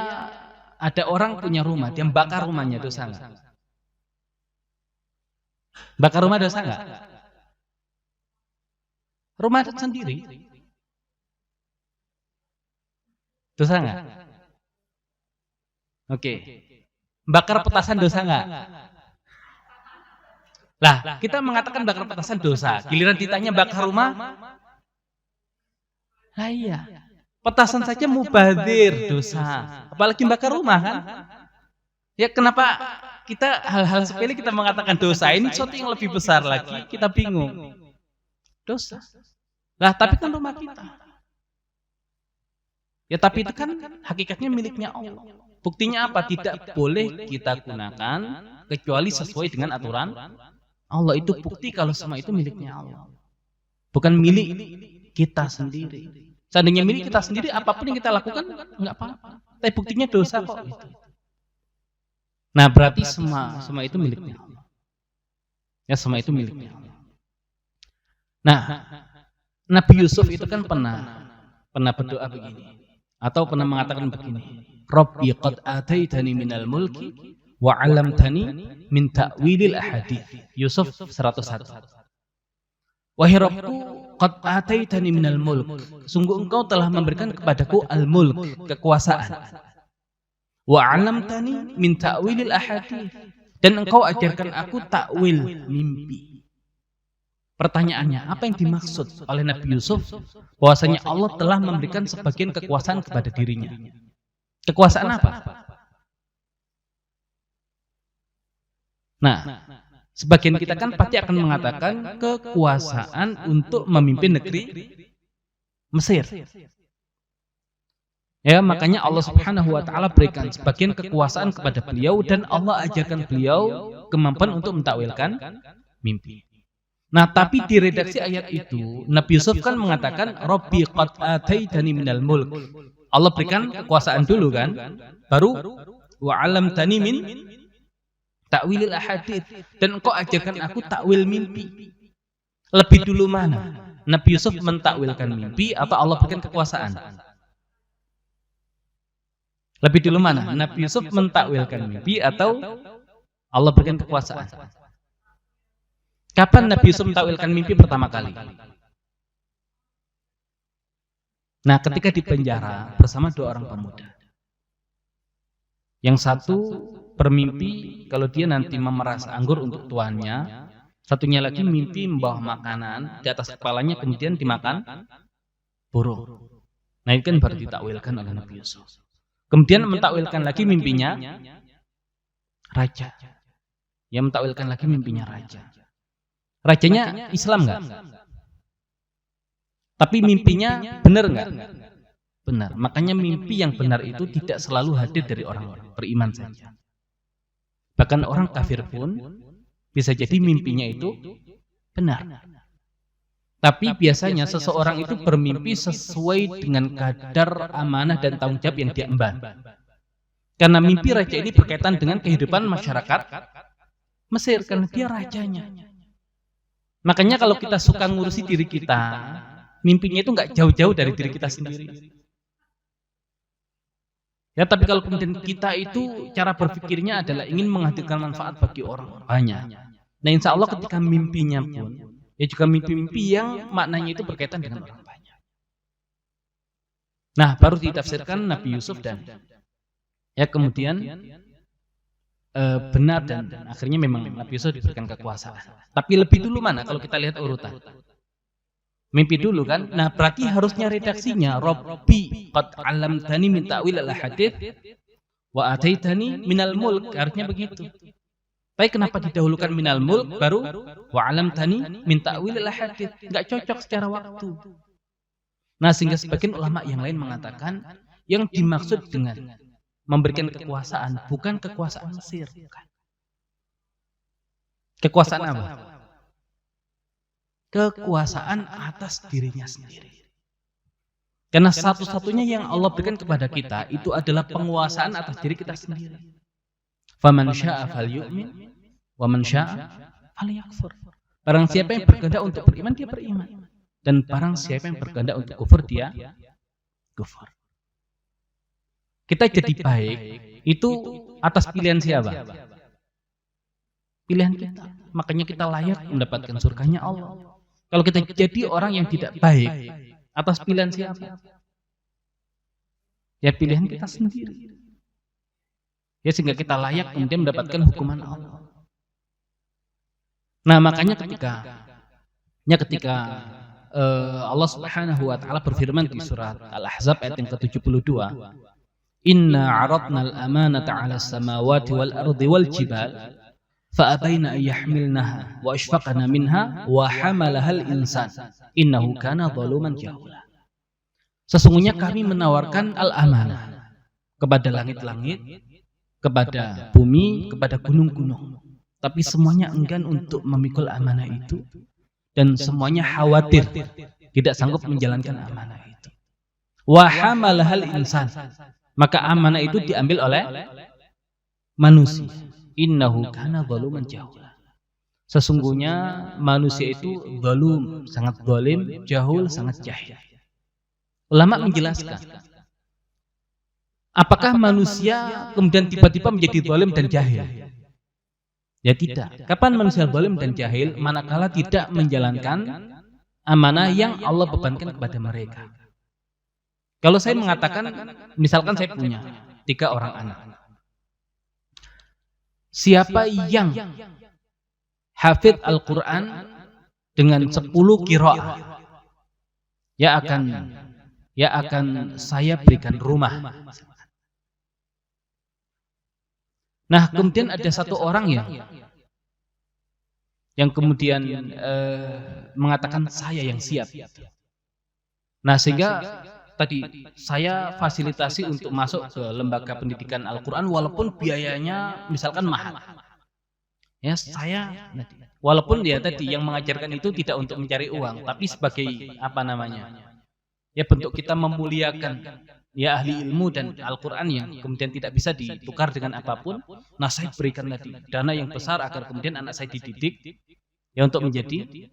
ada orang punya rumah, dia bakar rumahnya, dosa nggak? Bakar rumah dosa nggak? Rumah sendiri, dosa nggak? Oke. Bakar petasan dosa nggak? Lah, kita mengatakan bakar petasan dosa. Giliran ditanya bakar rumah, lah iya. Petasan saja mubadzir dosa. Apalagi bakar rumah kan? Ya kenapa kita hal-hal sepele kita mengatakan dosa? Ini sesuatu yang lebih besar lagi, kita bingung. Dosa. Lah, tapi kan rumah kita. Ya tapi itu kan hakikatnya miliknya Allah. Buktinya apa? Tidak boleh kita gunakan kecuali sesuai dengan aturan Allah. Itu bukti kalau semua itu miliknya Allah. Bukan milik kita sendiri. Seandainya milik kita sendiri, apapun yang kita lakukan enggak apa-apa. Tapi buktinya dosa kok gitu. Nah, berarti semua itu miliknya Allah. Ya, semua itu miliknya Allah. Nah, Nabi Yusuf itu kan pernah berdoa begini, atau pernah mengatakan begini, Rabbi qad ataitani minal mulki wa 'allamtani min ta'wilil ahadits. Yusuf 101. Wahai Rabbku, qad ataitani minal mulk. Sungguh engkau telah memberikan kepadaku al-mulk, kekuasaan. Wa 'allamtani min ta'wilil ahadits. Dan engkau ajarkan aku takwil mimpi. Pertanyaannya, apa yang dimaksud oleh Nabi Yusuf? Bahwasanya Allah telah memberikan sebagian kekuasaan kepada dirinya. Kekuasaan apa? Nah, sebagian kita kan pasti akan mengatakan kekuasaan untuk memimpin negeri Mesir. Ya, makanya Allah Subhanahu wa taala berikan sebagian kekuasaan kepada beliau dan Allah ajarkan beliau kemampuan untuk mentakwilkan mimpi. Nah, tapi di redaksi ayat itu Nabi Yusuf kan mengatakan Rabbi qad ataitani minal mulk. Allah berikan kekuasaan dulu kan, baru wa 'allamtani min ta'wilil ahadits, dan engkau ajarkan aku takwil mimpi. Lebih dulu mana? Nabi Yusuf mentakwilkan mimpi atau Allah berikan kekuasaan? Lebih dulu mana? Nabi Yusuf mentakwilkan mimpi atau Allah berikan kekuasaan? Kapan Nabi Yusuf mentakwilkan mimpi pertama kali? Nah, ketika di penjara bersama dua orang pemuda. Yang satu bermimpi kalau dia nanti memeras anggur untuk tuannya, satunya lagi mimpi membawa makanan di atas kepalanya kemudian dimakan burung. Nah, itu kan baru ditakwilkan oleh Nabi Yusuf. Kemudian mentakwilkan lagi mimpinya raja. Yang mentakwilkan lagi mimpinya raja. Rajanya Islam enggak? Tapi mimpinya benar enggak? Benar. Makanya mimpi yang benar itu tidak selalu hadir dari orang beriman saja. Bahkan orang kafir pun bisa jadi mimpinya itu benar. Tapi biasanya seseorang itu bermimpi sesuai dengan kadar amanah dan tanggung jawab yang dia emban. Karena mimpi raja ini berkaitan dengan kehidupan masyarakat Mesir, karena dia rajanya. Makanya kalau kita suka ngurusi diri kita, mimpinya itu nggak jauh-jauh dari diri kita sendiri. Ya, tapi kalau kemudian kita itu cara berpikirnya adalah ingin menghadirkan manfaat bagi orang banyak. Nah, insya Allah ketika mimpinya pun, ya juga mimpi-mimpi yang maknanya itu berkaitan dengan orang banyak. Nah, baru ditafsirkan Nabi Yusuf dan ya kemudian benar dan akhirnya memang Nabi Yusuf diberikan kekuasaan. Tapi lebih dulu mana kalau kita lihat urutan? Mimpi dulu kan? Nah, berarti harusnya redaksinya Rabbi qad 'allamtani min ta'wil al-hadits wa ataitani minal mulk. Harusnya begitu. Tapi kenapa didahulukan minal mulk baru wa 'allamtani min ta'wil al-hadits? Enggak cocok secara waktu. Nah, sehingga sebagian ulama yang lain mengatakan yang dimaksud dengan memberikan kekuasaan bukan kekuasaan Mesir. Kekuasaan apa? Kekuasaan atas dirinya sendiri. Karena satu-satunya yang Allah berikan kepada kita itu adalah penguasaan atas diri kita sendiri. Faman syaa'a falyu'min wa man syaa'a falyakfur. Barang siapa yang berkehendak untuk beriman, dia beriman. Dan barang siapa yang berkehendak untuk kufur, dia kufur. Kita jadi baik itu atas pilihan siapa? Pilihan kita. Makanya kita layak mendapatkan surganya Allah. Kalau kita jadi orang yang tidak baik, atas pilihan siapa? Ya pilihan kita sendiri. Ya sehingga kita layak kemudian mendapatkan hukuman Allah. Nah makanya ketika Allah Subhanahu wa taala berfirman di surat Al-Ahzab ayat yang ke-72, Inna 'aradnal amanata 'alas samawati wal ardi wal jibal fa'abaina an yahmilnaha wa ashfaqna minha wa hamalahal insan innahu kana zaluman jahula. Sesungguhnya kami menawarkan al-amanah kepada langit-langit, kepada bumi, kepada gunung-gunung, tapi semuanya enggan untuk memikul amanah itu, dan semuanya khawatir tidak sanggup menjalankan amanah itu. Wa hamalahal insan, maka amanah itu diambil oleh manusia. Innahu kana zaluman jahula. Sesungguhnya manusia itu zalum, sangat zalim, jahul, sangat jahil. Ulama menjelaskan, apakah manusia kemudian tiba-tiba menjadi zalim dan jahil? Ya tidak. Kapan manusia zalim dan jahil? Manakala tidak menjalankan amanah yang Allah bebankan kepada mereka. Kalau saya mengatakan, misalkan saya punya 3 orang anak. Siapa yang hafidz Al-Quran dengan 10 qiraah, ya akan saya berikan rumah. Nah kemudian ada satu orang yang kemudian mengatakan saya yang siap. Nah sehingga tadi saya fasilitasi untuk masuk ke lembaga pendidikan Al-Quran walaupun biayanya misalkan mahal. Ya saya, walaupun dia tadi yang mengajarkan itu tidak untuk mencari uang, tapi sebagai apa namanya? Ya bentuk kita memuliakan ya ahli ilmu dan Al-Quran yang kemudian tidak bisa ditukar dengan apapun. Nah saya berikan tadi dana yang besar agar kemudian anak saya dididik ya untuk menjadi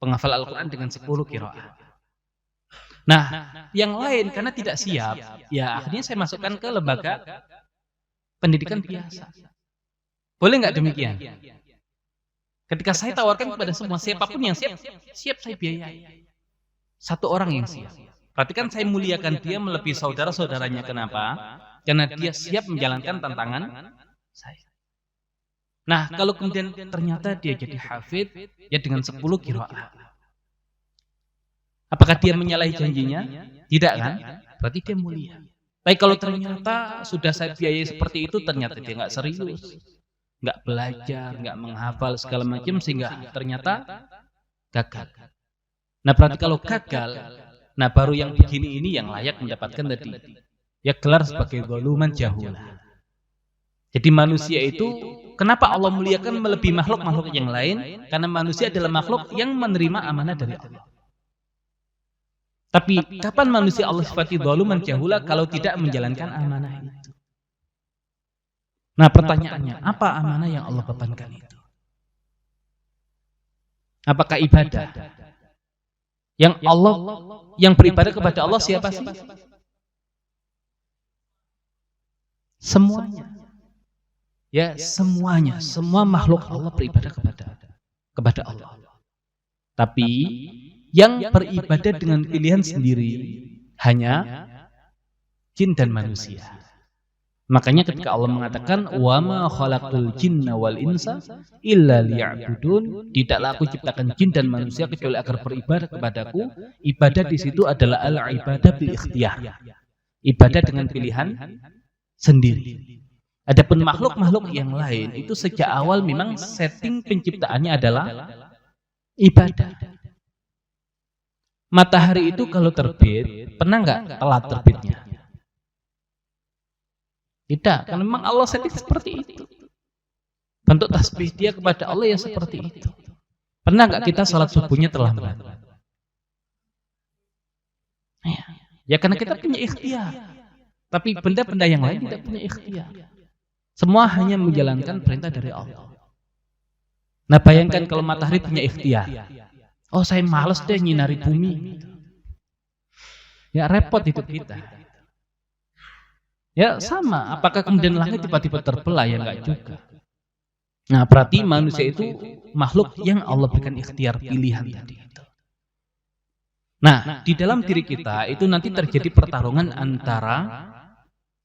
penghafal Al-Quran dengan 10 qiraah. Nah, yang lain karena tidak siap, ya akhirnya saya masukkan ke lembaga pendidikan biasa. Boleh nggak demikian? Ketika saya tawarkan kepada semua, siapapun yang siap saya biayai. Satu orang yang siap. Berarti kan saya muliakan dia melebihi saudara-saudaranya. Kenapa? Karena dia siap menjalankan tantangan saya. Nah, kalau kemudian ternyata dia jadi hafidz, ya dengan 10 qiraah. Apakah dia menyalahi janjinya? Tidak kan? Berarti dia mulia. Tapi kalau ternyata sudah saya biayai seperti itu, ternyata dia nggak serius, nggak belajar, nggak menghafal segala macam, sehingga ternyata gagal. Nah berarti kalau gagal, nah baru yang begini ini yang layak mendapatkan tadi ya gelar sebagai zaluman jahula. Jadi manusia itu kenapa Allah muliakan melebihi makhluk-makhluk yang lain? Karena manusia adalah makhluk yang menerima amanah dari Allah. Tapi kapan manusia Allah sifati zaluman jahula kalau tidak menjalankan amanah itu? Nah pertanyaannya, apa amanah yang Allah bebankan itu? Apakah ibadah? Yang beribadah kepada Allah siapa sih? Semuanya. Ya semuanya, semua makhluk Allah beribadah kepada Allah. Tapi yang beribadah dengan pilihan sendiri hanya jin dan manusia. Makanya ketika Allah mengatakan wa ma khalaqtul jinna wal insa illa liya'budun, tidaklah aku ciptakan jin dan manusia kecuali agar beribadah kepadaku. Ibadah di situ adalah al-ibadah bil ikhtiyar. Ibadah dengan pilihan sendiri. Adapun makhluk-makhluk yang lain itu sejak awal memang setting penciptaannya adalah ibadah. Matahari itu kalau terbit, pernah nggak telat terbitnya? Tidak, karena memang Allah setting seperti itu. Bentuk tasbih dia kepada Allah ya seperti itu. Pernah nggak kita sholat subuhnya terlambat? Ya. Ya karena kita punya ikhtiar. Tapi benda-benda yang lain tidak punya ikhtiar. Semua hanya menjalankan perintah dari Allah. Nah bayangkan kalau matahari punya ikhtiar. Oh saya males deh nyinari bumi. Ya repot hidup kita. Ya sama, apakah kemudian langit tiba-tiba terbelah? Ya enggak juga. Nah berarti manusia itu makhluk yang Allah berikan ikhtiar pilihan tadi itu. Nah di dalam diri kita itu nanti terjadi pertarungan antara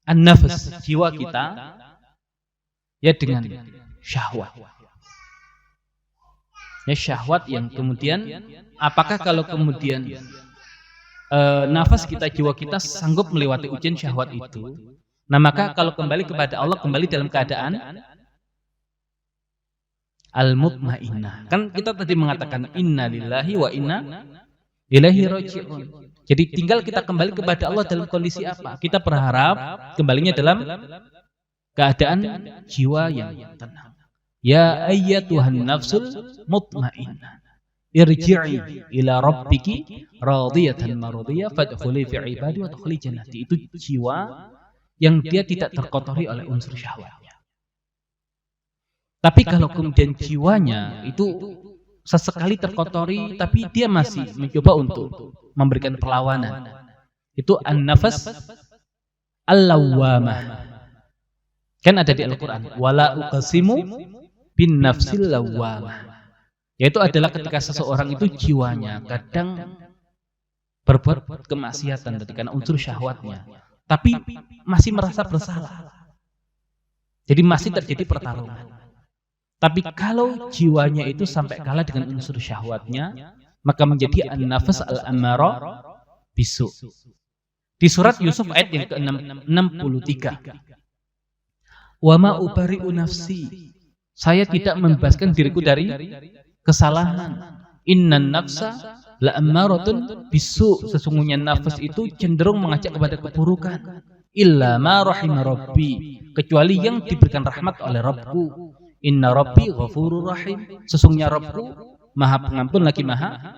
an-nafs, jiwa kita, ya dengan syahwat. Ya syahwat yang kemudian apakah kalau kemudian nafas kita, jiwa kita sanggup melewati ujian syahwat itu, nah maka kalau kembali kepada Allah, kembali dalam keadaan al-mutmainnah. Kan kita tadi mengatakan inna lillahi wa inna ilaihi raji'un. Jadi tinggal kita kembali kepada Allah dalam kondisi apa? Kita berharap kembalinya dalam keadaan jiwa yang tenang. Ya ayyatuhan nafsul mutmainnah, irji'i ila rabbiki radiyatan mardiyah fadkhuli fi ibadi wa dkhuli jannati. Itu jiwa yang dia tidak terkotori oleh unsur syahwatnya. Tapi kalau kemudian jiwanya itu sesekali terkotori tapi dia masih mencoba untuk memberikan perlawanan, itu an-nafas al-lawwamah. Kan ada di Al-Qur'an, wala uqsimu bin nafsil lawwamah. Yaitu adalah ketika seseorang itu jiwanya kadang berbuat kemaksiatan tadi karena unsur syahwatnya, tapi masih merasa bersalah. Jadi masih terjadi pertarungan. Tapi kalau jiwanya itu sampai kalah dengan unsur syahwatnya, maka menjadi an-nafas al-ammarah bisu. Di surat Yusuf ayat yang ke-63. Wa ma ubari'u nafsi. Saya tidak membebaskan diriku dari kesalahan. Innan nafsa la'ammaratun bisu. Sesungguhnya nafas itu cenderung mengajak kepada keburukan. Illa ma rahima rabbi. Kecuali yang diberikan rahmat oleh Rabbku. Inna rabbi ghafurur rahim. Sesungguhnya Rabbku maha pengampun lagi maha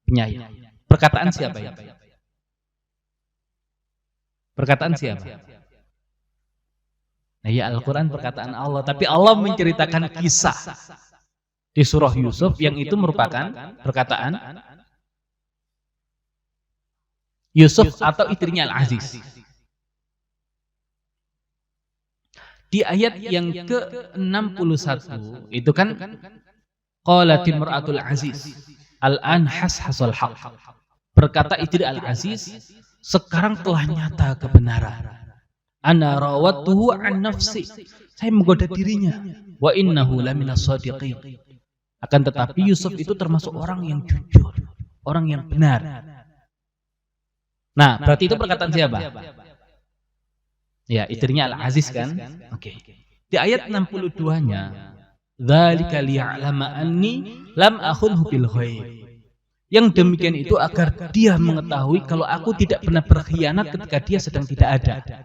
penyayang. Perkataan siapa ya? Perkataan siapa? Nah ya Al-Quran perkataan Allah. Tapi Allah menceritakan kisah di surah Yusuf yang itu merupakan perkataan Yusuf atau istrinya Al-Aziz. Di ayat yang ke-61 itu kan qalatil mar'atul aziz al-an hashasal haq. Berkata istri Al-Aziz, sekarang telah nyata kebenaran. Ana rawattuhu an nafsi. Saya menggoda dirinya. Wa innahu laminas shadiqin. Akan tetapi Yusuf itu termasuk orang yang jujur, orang yang benar. Nah, berarti itu perkataan siapa? Ya, istrinya Al-Aziz kan? Oke. Di ayat 62-nya, dzalika liya'lama anni lam akhunhu bil ghaib. Yang demikian itu agar dia mengetahui kalau aku tidak pernah berkhianat ketika dia sedang tidak ada.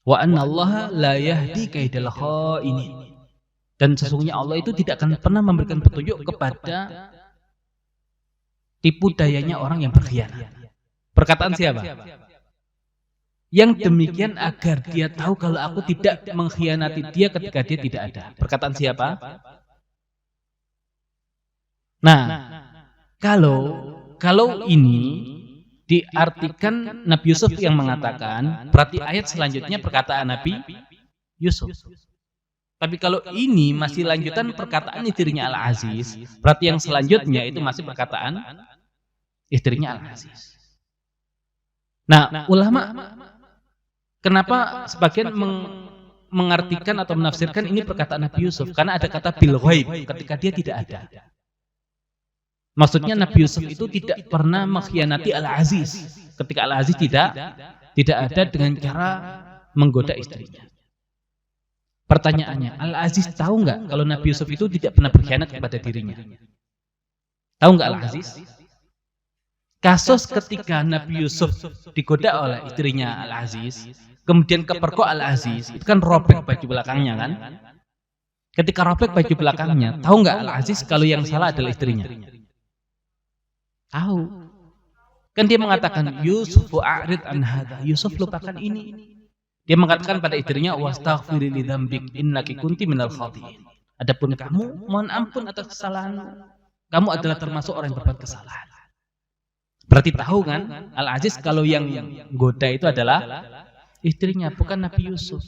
Wa annallaha la yahdi kaidal kha'inin. Dan sesungguhnya Allah itu tidak akan pernah memberikan petunjuk kepada tipu dayanya orang yang berkhianat. Perkataan siapa? Yang demikian agar dia tahu kalau aku tidak mengkhianati dia ketika dia tidak ada. Perkataan siapa? Nah, kalau ini diartikan Nabi Yusuf yang mengatakan, berarti ayat selanjutnya perkataan Nabi Yusuf. Tapi kalau ini masih lanjutan perkataan istrinya Al-Aziz, berarti yang selanjutnya itu masih perkataan istrinya Al-Aziz. Nah, ulama kenapa sebagian mengartikan atau menafsirkan ini perkataan Nabi Yusuf? Karena ada kata bil ghaib ketika dia tidak ada. Maksudnya Nabi Yusuf itu tidak pernah mengkhianati Al-Aziz ketika Al-Aziz tidak ada dengan cara menggoda istrinya. Pertanyaannya, Al-Aziz tahu nggak kalau Nabi Yusuf itu tidak pernah berkhianat kepada dirinya? Tahu nggak Al-Aziz? Kasus ketika Nabi Yusuf digoda oleh istrinya Al-Aziz, kemudian kepergok Al-Aziz, itu kan robek baju belakangnya kan? Ketika robek baju belakangnya, tahu nggak Al-Aziz kalau yang salah adalah istrinya? Tahu. Kan dia mengatakan Yusuf a'rid an hadza. Yusuf lupakan ini. Dia mengatakan pada istrinya wastaghfiri li dzambik innaki kunti minal khati'in. Adapun kamu mohon ampun atas kesalahanmu. Kamu adalah termasuk orang yang berbuat kesalahan. Berarti tahu kan Al-Aziz kalau yang goda itu adalah istrinya, bukan Nabi Yusuf.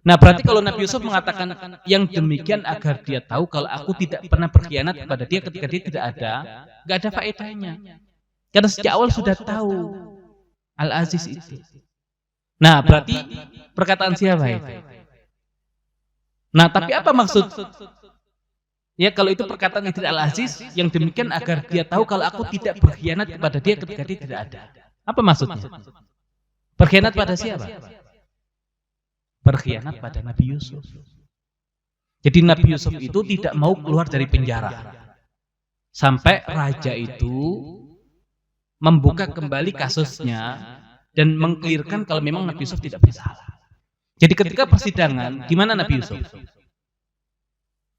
Nah berarti kalau Nabi Yusuf mengatakan yang demikian agar dia tahu kalau aku tidak pernah berkhianat kepada dia ketika dia tidak ada, gak ada faedahnya. Karena sejak awal sudah tahu Al-Aziz itu. Nah berarti perkataan siapa itu? Nah tapi apa maksud? Ya kalau itu perkataan istri Al-Aziz yang demikian agar dia tahu kalau aku tidak berkhianat kepada dia ketika dia tidak ada. Apa maksudnya? Berkhianat pada siapa? Berkhianat pada Nabi Yusuf. Jadi Nabi Yusuf itu tidak mau keluar dari penjara sampai raja itu membuka kembali kasusnya dan mengklirkan kalau memang Nabi Yusuf tidak bersalah. Jadi ketika persidangan, gimana Nabi Yusuf?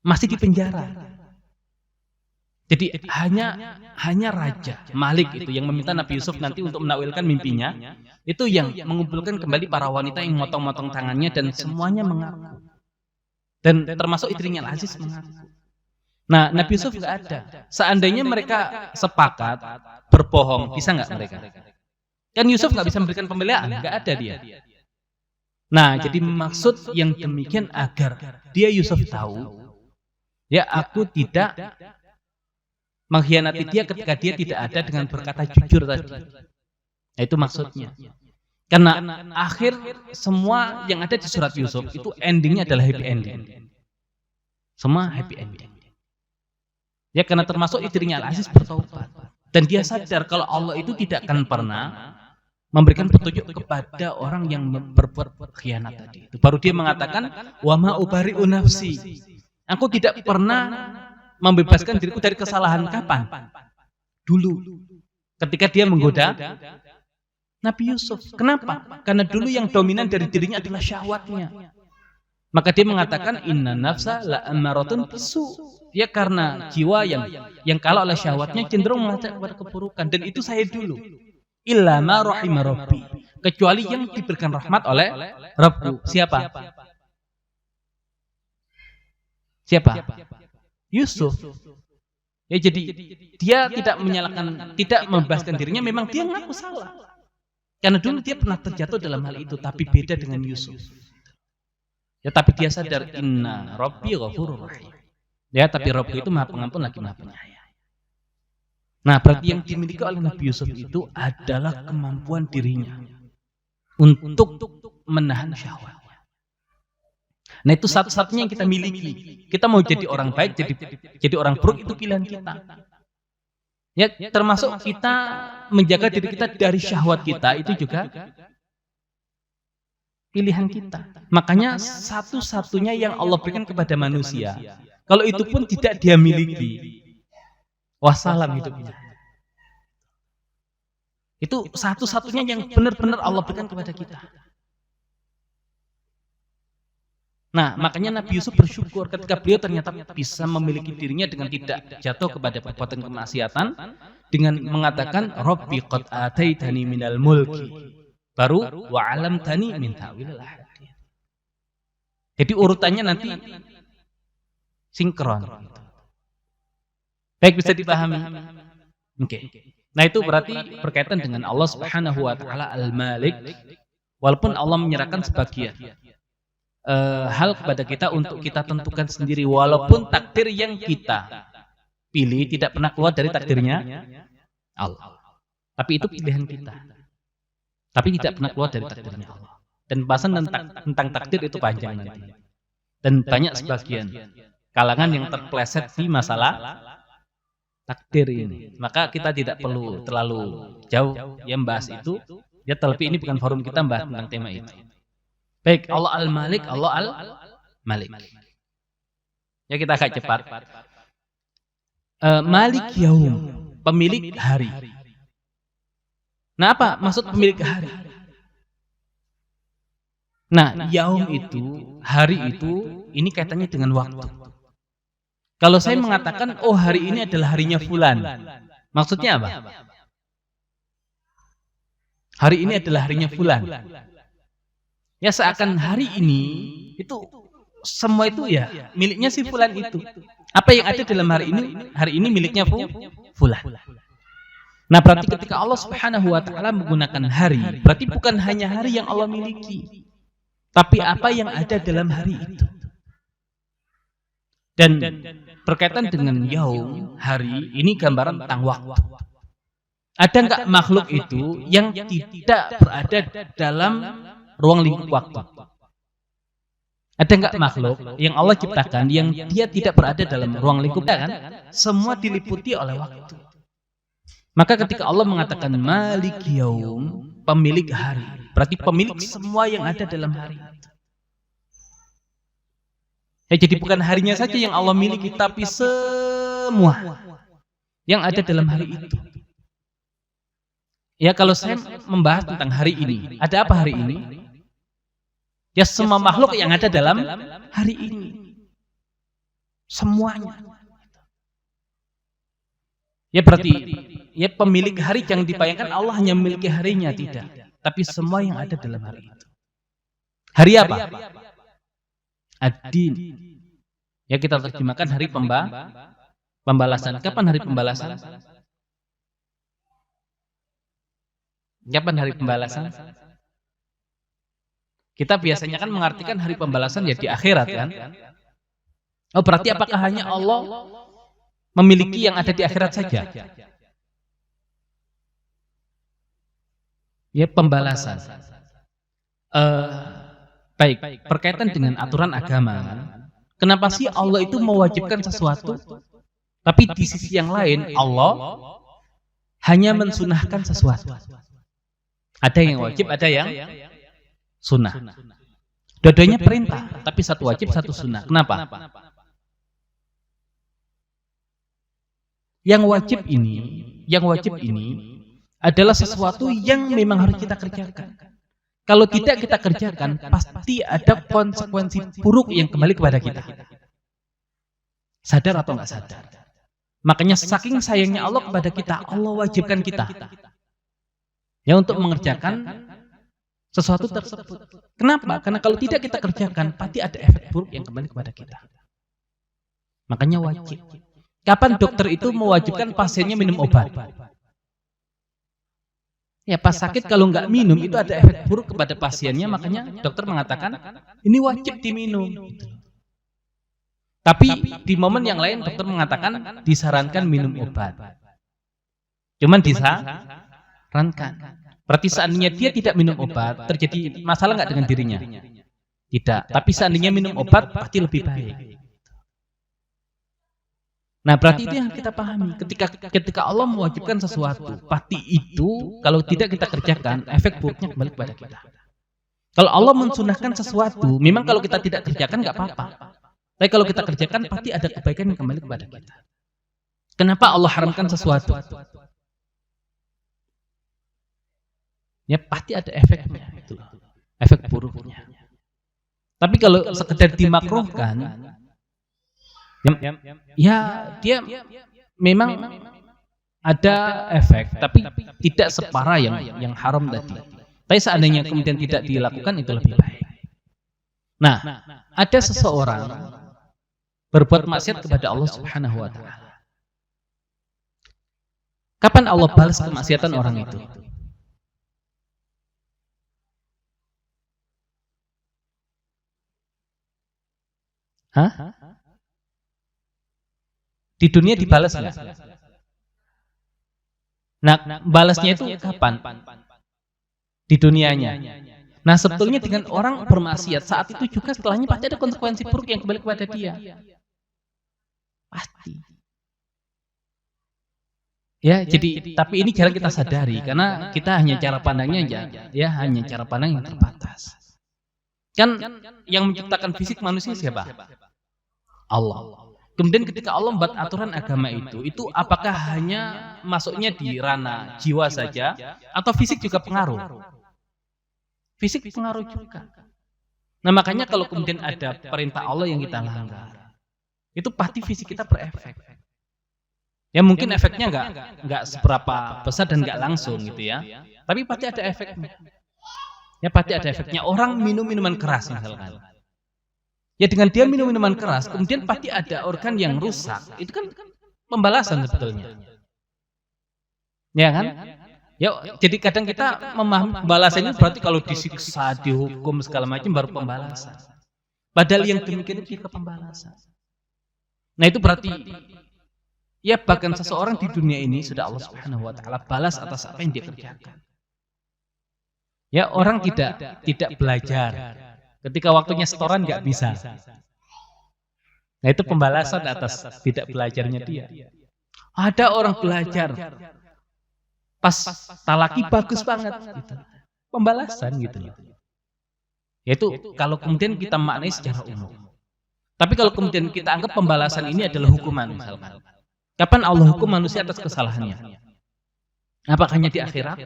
Masih di penjara. Jadi hanya Raja Malik itu yang meminta Nabi Yusuf nanti untuk menakwilkan mimpinya. Itu yang mengumpulkan kembali para wanita yang motong-motong tangannya dan semuanya mengaku. Dan termasuk istrinya Al-Aziz mengaku. Nah Nabi Yusuf nggak ada. Seandainya mereka sepakat berbohong, bisa nggak mereka? Kan Yusuf nggak bisa memberikan pembelaan, nggak ada dia. Nah jadi maksud yang demikian agar dia Yusuf tahu, ya aku tidak mengkhianati dia ketika dia tidak ada dengan berkata jujur tadi. Nah, itu maksudnya. Karena akhir semua yang ada di surat Yusuf itu endingnya adalah happy ending. Semua happy ending. Ya karena termasuk istrinya Al-Aziz bertaubat. Dan dia sadar kalau Allah itu tidak akan pernah memberikan petunjuk kepada orang yang berbuat khianat tadi. Itu baru dia mengatakan wa ma ubari'u nafsi. Aku tidak pernah membebaskan diriku dari kesalahan. Kapan? Dulu. Ketika dia menggoda Nabi Yusuf. Kenapa? Karena dulu yang dominan dari dirinya adalah syahwatnya. Maka dia mengatakan inna nafsa la ammaratun bisu. Ya karena jiwa yang kalah oleh syahwatnya cenderung mengajak kepada keburukan. Dan itu saya dulu. Illa ma rahima rabbi. Kecuali yang diberikan rahmat oleh Rabbku. Siapa? Yusuf. Ya jadi dia tidak menyalahkan, tidak membebaskan dirinya, memang dia ngaku salah. Karena dulu dia pernah terjatuh dalam hal itu, tapi beda dengan Yusuf. Ya tapi dia sadar inna rabbi ghafurur rahim. Ya tapi Rabb itu Maha Pengampun lagi Maha Penyayang. Nah, berarti yang dimiliki oleh Nabi Yusuf itu adalah kemampuan dirinya untuk menahan syahwat. Nah itu satu-satunya yang kita miliki. Kita mau jadi orang baik, jadi orang buruk itu pilihan kita. Ya termasuk kita menjaga diri kita dari syahwat kita itu juga pilihan kita. Makanya satu-satunya yang Allah berikan kepada manusia, kalau itu pun tidak dia miliki, wassalam hidupnya. Itu satu-satunya yang benar-benar Allah berikan kepada kita. Nah, makanya Nabi Yusuf bersyukur ketika beliau ternyata bisa memiliki dirinya dengan tidak jatuh kepada perbuatan kemaksiatan dengan mengatakan Rabbi qad ataitani minal mulki baru wa 'allamtani min ta'wilil ahadits. Jadi urutannya nanti sinkron. Baik, bisa dipahami. Oke. Nah, itu berarti berkaitan dengan Allah Subhanahu wa taala Al-Malik, walaupun Allah menyerahkan sebagian hal kepada kita untuk kita tentukan sendiri, walaupun takdir yang kita pilih tidak pernah keluar dari takdirnya Allah. Tapi itu pilihan kita. Tapi tidak pernah keluar dari takdirnya Allah. Dan bahasan tentang takdir itu panjang nanti. Dan banyak sebagian kalangan yang terpleset di masalah takdir ini. Maka kita tidak perlu terlalu jauh yang bahas itu. Ya terlebih ini bukan forum kita bahas tentang tema itu. Baik, Allah Al-Malik, Allah Al-Malik. Ya kita agak cepat. Malik Yaum, pemilik hari. Nah apa maksud pemilik hari? Nah Yaum itu, hari itu, ini kaitannya dengan waktu. Kalau saya mengatakan, oh hari ini adalah harinya fulan, maksudnya apa? Hari ini adalah harinya fulan. Ya seakan hari ini itu semua itu ya miliknya si fulan itu. Apa yang ada dalam hari ini miliknya fulan. Nah, berarti ketika Allah Subhanahu wa taala menggunakan hari, berarti bukan hanya hari yang Allah miliki, tapi apa yang ada dalam hari itu. Dan berkaitan dengan yaum, hari, ini gambaran tentang waktu. Ada enggak makhluk itu yang tidak berada dalam ruang lingkup waktu? Ada enggak makhluk yang Allah ciptakan yang dia tidak berada dalam ruang lingkup kan? Semua diliputi oleh waktu. Maka ketika Allah mengatakan Malik Yaum, pemilik hari, berarti pemilik semua yang ada dalam hari itu. Ya, jadi bukan harinya saja yang Allah miliki, tapi semua yang ada dalam hari itu. Ya, kalau saya membahas tentang hari ini, ada apa hari ini? Ya, semua makhluk yang ada dalam hari ini. Semuanya. Ya, berarti ya pemilik hari jangan dibayangkan Allah hanya memiliki harinya, tidak. Tapi semua yang ada dalam hari itu. Hari apa? Ad-din. Ya, kita terjemahkan hari pembalasan. Kapan hari pembalasan? Kapan hari pembalasan? Kita biasanya kan mengartikan hari pembalasan ya di akhirat kan? Oh, berarti apakah hanya Allah memiliki yang ada di akhirat saja? Ya, pembalasan. Baik, berkaitan dengan aturan agama, kenapa sih Allah itu mewajibkan sesuatu, tapi di sisi yang lain Allah hanya mensunahkan sesuatu? Ada yang wajib, ada yang sunnah. Dua-duanya perintah, tapi satu wajib, satu sunnah. Kenapa? Yang wajib ini adalah sesuatu yang memang harus kita kerjakan. Kalau tidak kita kerjakan, pasti ada konsekuensi buruk yang kembali kepada kita. Sadar atau nggak sadar? Makanya saking sayangnya Allah kepada kita, Allah wajibkan kita ya untuk mengerjakan sesuatu tersebut. Kenapa? Karena kalau tidak kita kerjakan, pasti ada efek buruk yang kembali kepada kita. Makanya wajib. Kapan dokter itu mewajibkan pasiennya minum obat? Ya, pas sakit kalau nggak minum itu ada efek buruk kepada pasiennya, makanya dokter mengatakan ini wajib diminum. Tapi di momen yang lain dokter mengatakan disarankan minum obat. Cuman disarankan. Berarti seandainya dia tidak minum obat, terjadi masalah nggak dengan dirinya? Tidak. Tapi seandainya minum obat pasti lebih baik. Nah, berarti itu yang kita pahami. Ketika Allah mewajibkan sesuatu, pasti itu kalau tidak kita kerjakan, efek buruknya kembali kepada kita. Kalau Allah mensunahkan sesuatu, memang kalau kita tidak kerjakan nggak apa-apa. Tapi kalau kita kerjakan, pasti ada kebaikan yang kembali kepada kita. Kenapa Allah haramkan sesuatu? Ya, pasti ada efeknya, itu efek buruknya. Tapi kalau sekedar dimakruhkan, ya dia memang ada efek, tapi tidak separah yang haram tadi. Tapi seandainya kemudian tidak dilakukan, itu lebih baik. Nah, ada seseorang berbuat maksiat kepada Allah Subhanahu wa taala. Kapan Allah balas kemaksiatan orang itu? Hah? Di dunia dibalas nggak? Nah, balasnya itu kapan? Di dunianya. Nah, sebetulnya dengan orang bermaksiat saat itu juga setelahnya pasti ada konsekuensi buruk yang kembali kepada dia. Pasti. Ya, jadi tapi ini jarang kita sadari karena kita hanya cara pandangnya ya hanya cara pandang yang terbatas. Kan yang menciptakan fisik manusia siapa? Allah. Kemudian ketika Allah membuat aturan agama itu apakah hanya masuknya di ranah jiwa saja atau fisik juga pengaruh? Fisik pengaruh juga. Nah, makanya kalau kemudian ada perintah Allah yang kita langgar, itu pasti fisik kita berefek. Ya mungkin efeknya nggak seberapa besar dan nggak langsung gitu ya. Tapi pasti ada efeknya. Ya pasti ada efeknya. Orang minum minuman keras misalkan. Ya dengan dia minum minuman keras, kemudian pasti ada organ yang rusak. Itu kan pembalasan sebetulnya. Ya kan? Ya, jadi kadang kita memahami pembalasan ini berarti kalau disiksa, dihukum segala macam baru pembalasan. Padahal yang demikian itu juga pembalasan. Nah itu berarti ya bahkan seseorang di dunia ini sudah Allah Subhanahu wa taala balas atas apa yang dia kerjakan. Ya orang tidak belajar. Ketika waktunya setoran nggak bisa. Nah itu pembalasan atas tidak belajarnya dia. Ada orang belajar pas talaki bagus banget gitu. Pembalasan gitu. Yaitu kalau kemudian kita maknai secara umum. Tapi kalau kemudian kita anggap pembalasan ini adalah hukuman misalkan. Kapan Allah hukum manusia atas kesalahannya? Apakah hanya di akhirat?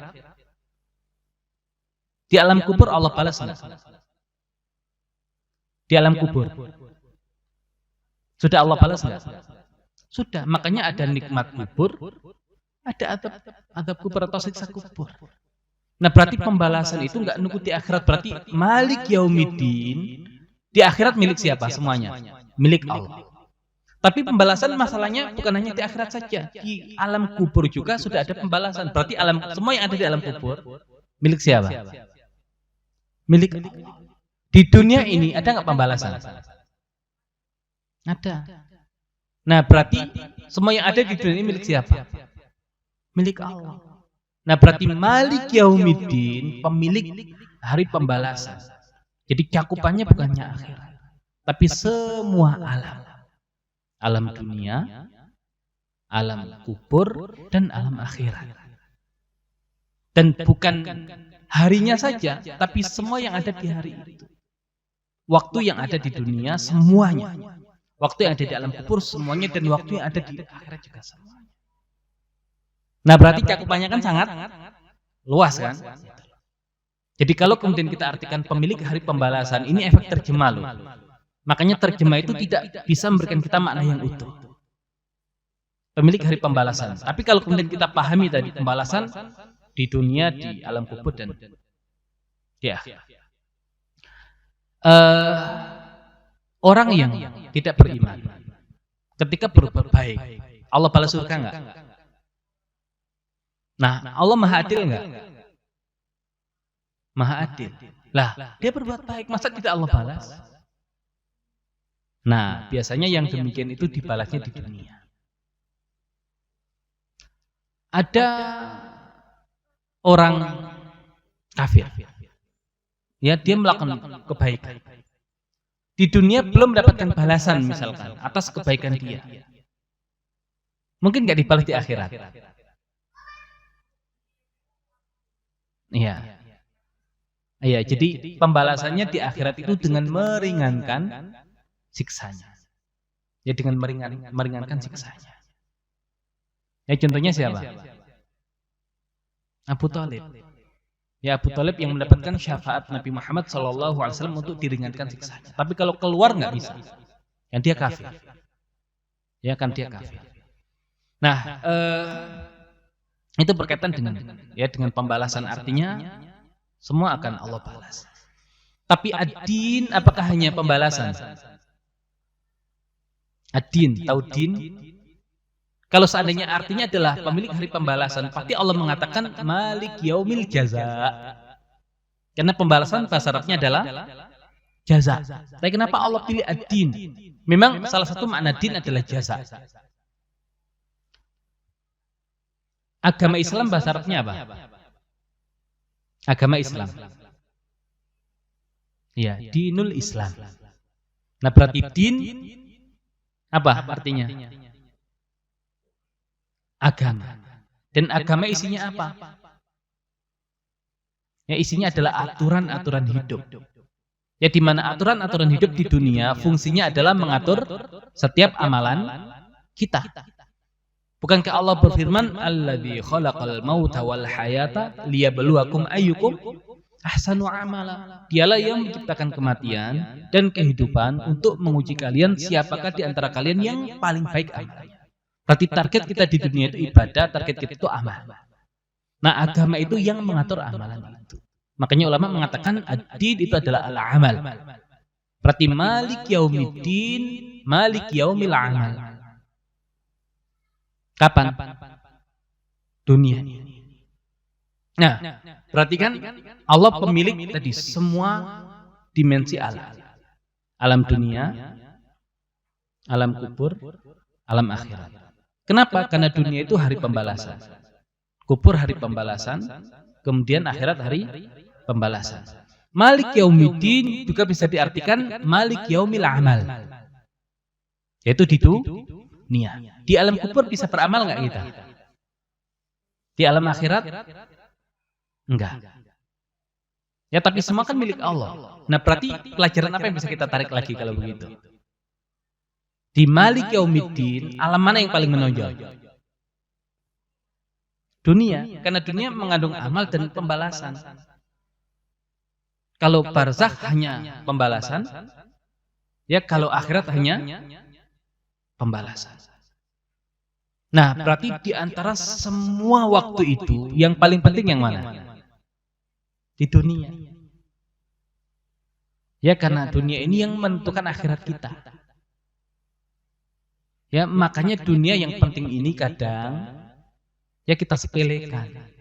Di alam kubur Allah balas enggak? Di alam kubur sudah Allah balas enggak? Sudah, makanya ada nikmat kubur, ada adab kubur atau siksa kubur. Nah berarti pembalasan itu enggak nunggu di akhirat, berarti Malik Yaumiddin di akhirat milik siapa semuanya? Milik Allah. Tapi pembalasan masalahnya bukan hanya di akhirat saja, di alam kubur juga sudah ada pembalasan. Berarti semua yang ada di alam kubur milik siapa? Milik Allah. Di dunia ini ada nggak pembalasan? Ada. Nah berarti semua yang ada di dunia ini milik siapa? Milik Allah. Nah berarti Malik Yaumiddin pemilik hari pembalasan. Jadi cakupannya bukannya akhirat, tapi semua alam. Alam dunia, alam kubur, dan alam akhirat. Dan bukan harinya saja, tapi semua yang ada di hari itu. Waktu yang ada di dunia semuanya, waktu yang ada di alam kubur semuanya, dan waktu yang ada di akhirat juga semuanya. Nah berarti cakupannya kan sangat luas kan? Jadi kalau kemudian kita artikan pemilik hari pembalasan, ini efek terjemah loh. Makanya terjemah itu tidak bisa memberikan kita makna yang utuh. Pemilik hari pembalasan. Tapi kalau kemudian kita pahami tadi pembalasan di dunia, di alam kubur, dan ya. Orang yang tidak beriman ketika berbuat baik, Allah balas surga enggak? Nah, Allah Maha Adil enggak? Maha Adil. Lah, dia berbuat baik, masa tidak Allah balas? Nah, biasanya yang demikian itu dibalasnya di dunia. Ada orang kafir. Ya, dia melakukan kebaikan. Di dunia belum mendapatkan balasan misalkan atas kebaikan dia. Mungkin nggak dibalas di akhirat. Iya. Iya, jadi pembalasannya di akhirat itu dengan meringankan siksanya. Ya dengan meringankan siksanya. Ya contohnya siapa? Abu Thalib. Ya Abu Thalib yang mendapatkan syafaat Nabi Muhammad SAW untuk diringankan siksanya. Tapi kalau keluar nggak bisa. Yang dia kafir. Ya kan dia kafir. Nah, itu berkaitan dengan pembalasan, artinya semua akan Allah balas. Tapi ad-din apakah hanya pembalasan? Ad-din, tahu din? Kalau seandainya artinya adalah pemilik hari pembalasan, pasti Allah mengatakan Malik Yaumil Jaza. Karena pembalasan bahasa Arabnya adalah jaza. Tapi kenapa Allah pilih ad-din? Memang salah satu makna din adalah jaza. Agama Islam bahasa Arabnya apa? Agama Islam. Ya, dinul Islam. Nah berarti din apa artinya? Agama. Dan agama isinya apa? Ya isinya adalah aturan-aturan hidup. Ya di mana aturan-aturan hidup di dunia fungsinya adalah mengatur setiap amalan kita. Bukankah Allah berfirman, "Alladzi khalaqal mauta wal hayata liyabluwakum ayyukum ahsanu amala." Dialah yang menciptakan kematian dan kehidupan untuk menguji kalian siapakah di antara kalian yang paling baik amalnya. Berarti target kita di dunia itu ibadah, target kita itu amal. Nah, agama itu yang mengatur amalan itu. Makanya ulama mengatakan ad-din itu adalah al-amal. Berarti malik yaumiddin, malik yaumil amal. Kapan? Dunia. Nah, berarti kan Allah pemilik tadi semua dimensi alam. Alam dunia, alam kubur, alam akhirat. Kenapa? Karena dunia itu hari pembalasan. Kubur hari pembalasan, kemudian akhirat hari pembalasan. Malik yaumiddin juga bisa diartikan malik yaumil amal. Yaitu di dunia. Di alam kubur bisa beramal nggak kita? Di alam akhirat? Enggak. Ya tapi semua kan milik Allah. Nah berarti pelajaran apa yang bisa kita tarik lagi kalau begitu? Di malik yaumiddin, alam mana yang paling menonjol? Dunia, karena dunia mengandung amal dan pembalasan. Kalau barzakh hanya pembalasan, ya kalau akhirat hanya pembalasan. Nah, berarti di antara semua waktu itu yang paling penting yang mana? Di dunia. Ya karena dunia ini yang menentukan akhirat kita. Ya makanya dunia yang penting ini kadang ya kita sepelekan.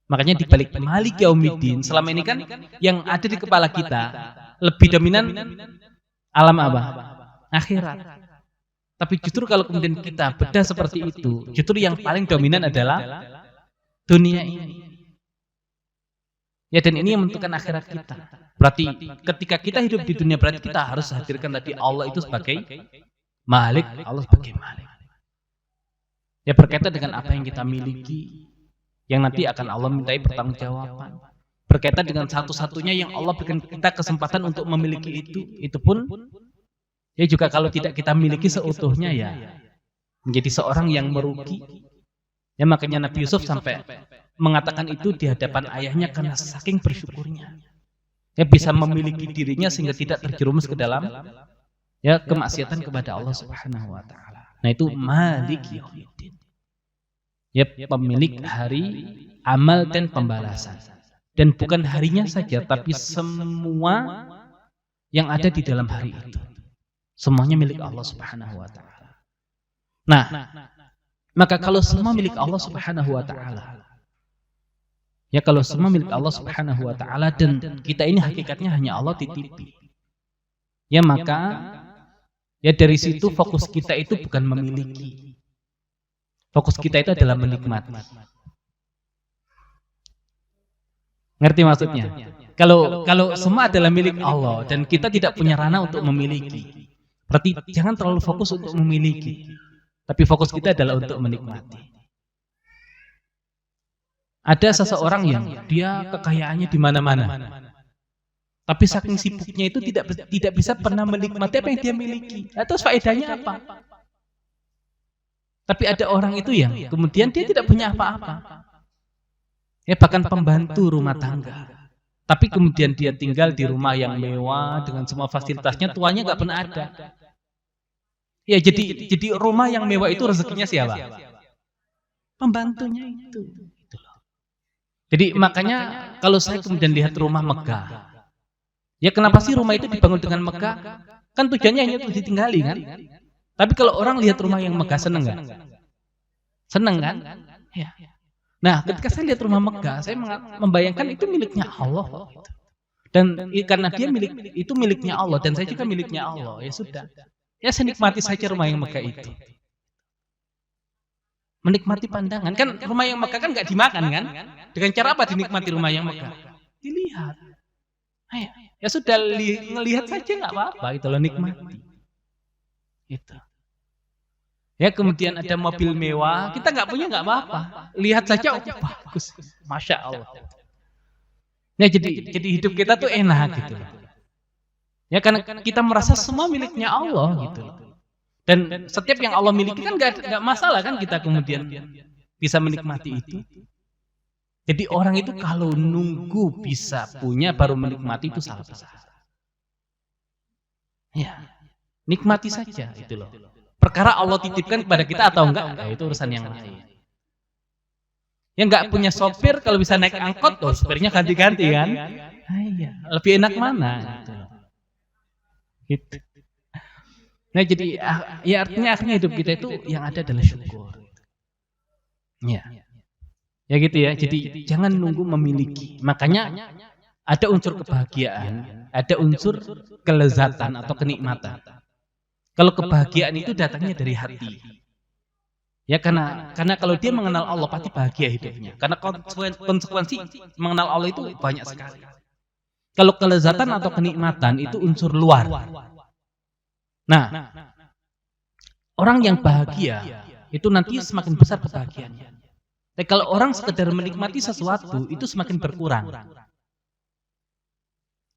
Makanya di balik malik yaumiddin selama ini kan yang ada di kepala kita lebih dominan alam apa? Akhirat. Tapi justru kalau kemudian kita bedah seperti itu, justru yang paling dominan adalah dunia ini. Ya dan ini yang menentukan akhirat kita. Berarti ketika kita hidup di dunia berarti kita harus hadirkan tadi Allah itu sebagai Malik, Allah sebagai Malik. Ya berkaitan dengan apa yang kita miliki, yang nanti akan Allah mintai pertanggungjawaban. Berkaitan dengan satu-satunya yang Allah berikan kita kesempatan untuk memiliki itu pun ya juga kalau tidak kita miliki seutuhnya ya menjadi seorang yang merugi. Ya makanya Nabi Yusuf sampai mengatakan itu di hadapan ayahnya karena saking bersyukurnya. Ya bisa memiliki dirinya sehingga tidak terjerumus ke dalam ya kemaksiatan kepada Allah Subhanahu wa taala. Nah itu Malik Yaumiddin. Ya pemilik hari amal dan pembalasan. Dan bukan harinya saja tapi semua yang ada di dalam hari itu. Semuanya milik Allah Subhanahu wa taala. Nah, maka kalau semua milik Allah Subhanahu wa taala, ya kalau semua milik Allah Subhanahu wa taala dan kita ini hakikatnya hanya Allah titipi. Ya maka ya dari situ fokus kita itu bukan memiliki. Fokus kita itu adalah menikmati. Ngerti maksudnya? Kalau semua adalah milik Allah dan kita tidak punya ranah untuk memiliki, berarti jangan terlalu fokus untuk memiliki, tapi fokus kita adalah untuk menikmati. Ada seseorang yang dia kekayaannya di mana-mana, tapi saking sibuknya itu tidak bisa pernah menikmati apa yang dia miliki. Atau faedahnya apa? Tapi ada orang itu yang kemudian dia tidak punya apa-apa. Ya bahkan pembantu rumah tangga. Tapi kemudian dia tinggal di rumah yang mewah dengan semua fasilitasnya, tuanya nggak pernah ada. Ya jadi rumah yang mewah itu rezekinya siapa? Pembantunya itu. Jadi makanya kalau saya kemudian lihat rumah megah, ya kenapa sih rumah itu dibangun dengan megah? Kan tujuannya hanya untuk ditinggali kan? Tapi kalau orang lihat rumah yang megah seneng nggak? Seneng kan? Ya. Nah, ketika saya lihat rumah megah, saya membayangkan itu miliknya Allah. Dan karena dia miliknya Allah dan saya juga miliknya Allah, ya sudah. Ya saya nikmati saja rumah yang megah itu. Menikmati pandangan. Kan rumah yang megah kan nggak dimakan kan? Dengan cara apa dinikmati rumah yang megah? Dilihat. Ya sudah, ngelihat saja nggak apa-apa, itu loh nikmati. Itu. Ya kemudian ada mobil mewah, kita nggak punya nggak apa-apa. Lihat saja, oh bagus, masya Allah. Ya jadi hidup kita tuh enak gitu. Ya karena kita merasa semua miliknya Allah gitu. Dan setiap yang Allah miliki kan nggak masalah kan kita kemudian bisa menikmati itu. Jadi orang itu kalau nunggu bisa punya baru menikmati itu salah besar. Ya, nikmati saja itu loh. perkara Allah titipkan kepada kita atau enggak, itu urusan yang lain. Yang enggak punya sopir kalau bisa naik angkot, sopirnya ganti-ganti kan? Iya, lebih enak mana? Gitu. Nah jadi ya artinya akhirnya hidup kita itu yang ada adalah syukur. Ya gitu ya. Jadi jangan nunggu memiliki. Makanya ada unsur kebahagiaan, ada unsur kelezatan atau kenikmatan. Kalau kebahagiaan itu datangnya dari hati. Ya karena kalau dia mengenal Allah pasti bahagia hidupnya. Karena konsekuensi mengenal Allah itu banyak sekali. Kalau kelezatan atau kenikmatan itu unsur luar. Nah, orang yang bahagia itu nanti semakin besar kebahagiaannya. Tapi kalau orang sekedar menikmati sesuatu itu semakin berkurang.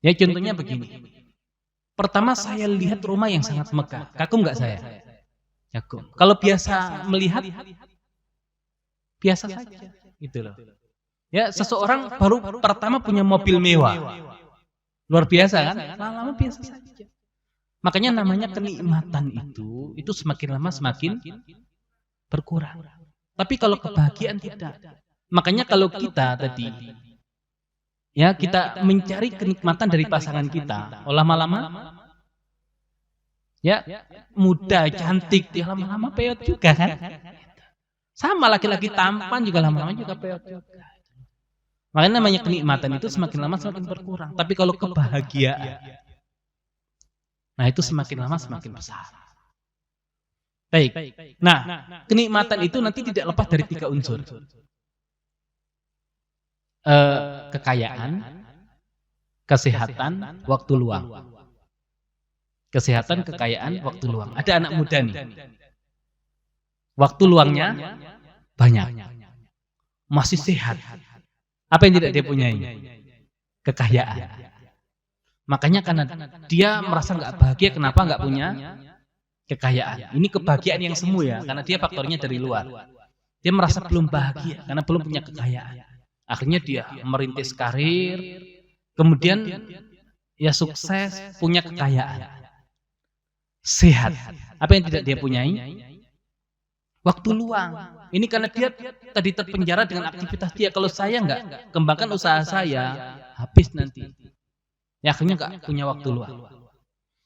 Ya contohnya begini. Pertama saya lihat rumah yang sangat megah. Kagum nggak saya? Kagum. Kalau biasa melihat, biasa saja. Gitu loh. Ya seseorang baru pertama punya mobil mewah. Luar biasa kan? Lama-lama biasa saja. Makanya namanya kenikmatan itu semakin lama semakin berkurang. Tapi kalau kebahagiaan tidak. Makanya kalau kita tadi ya kita mencari kenikmatan dari pasangan kita, lama-lama ya muda, cantik, ya lama-lama peot juga kan? Sama laki-laki tampan juga lama-lama juga peot juga. Makanya namanya kenikmatan itu semakin lama semakin berkurang. Tapi kalau kebahagiaan, nah itu semakin lama semakin besar. Baik. Nah, kenikmatan itu nanti tidak lepas dari 3 unsur. Kekayaan, kesehatan, waktu luang. Kesehatan, kekayaan, waktu luang. Ada anak muda nih. Waktu luangnya banyak. Masih sehat. Apa yang tidak dia punyai? Kekayaan. Makanya karena dia merasa nggak bahagia, kenapa nggak punya kekayaan? Ini kebahagiaan yang semu ya, karena dia faktornya dari luar. Dia merasa belum bahagia karena belum punya kekayaan. Akhirnya dia merintis karir, kemudian ya sukses, punya kekayaan, sehat. Apa yang tidak dia punyai? Waktu luang. Ini karena dia tadi terpenjara dengan aktivitas dia. Kalau saya nggak kembangkan usaha saya, habis nanti. Ya akhirnya nggak punya waktu luang.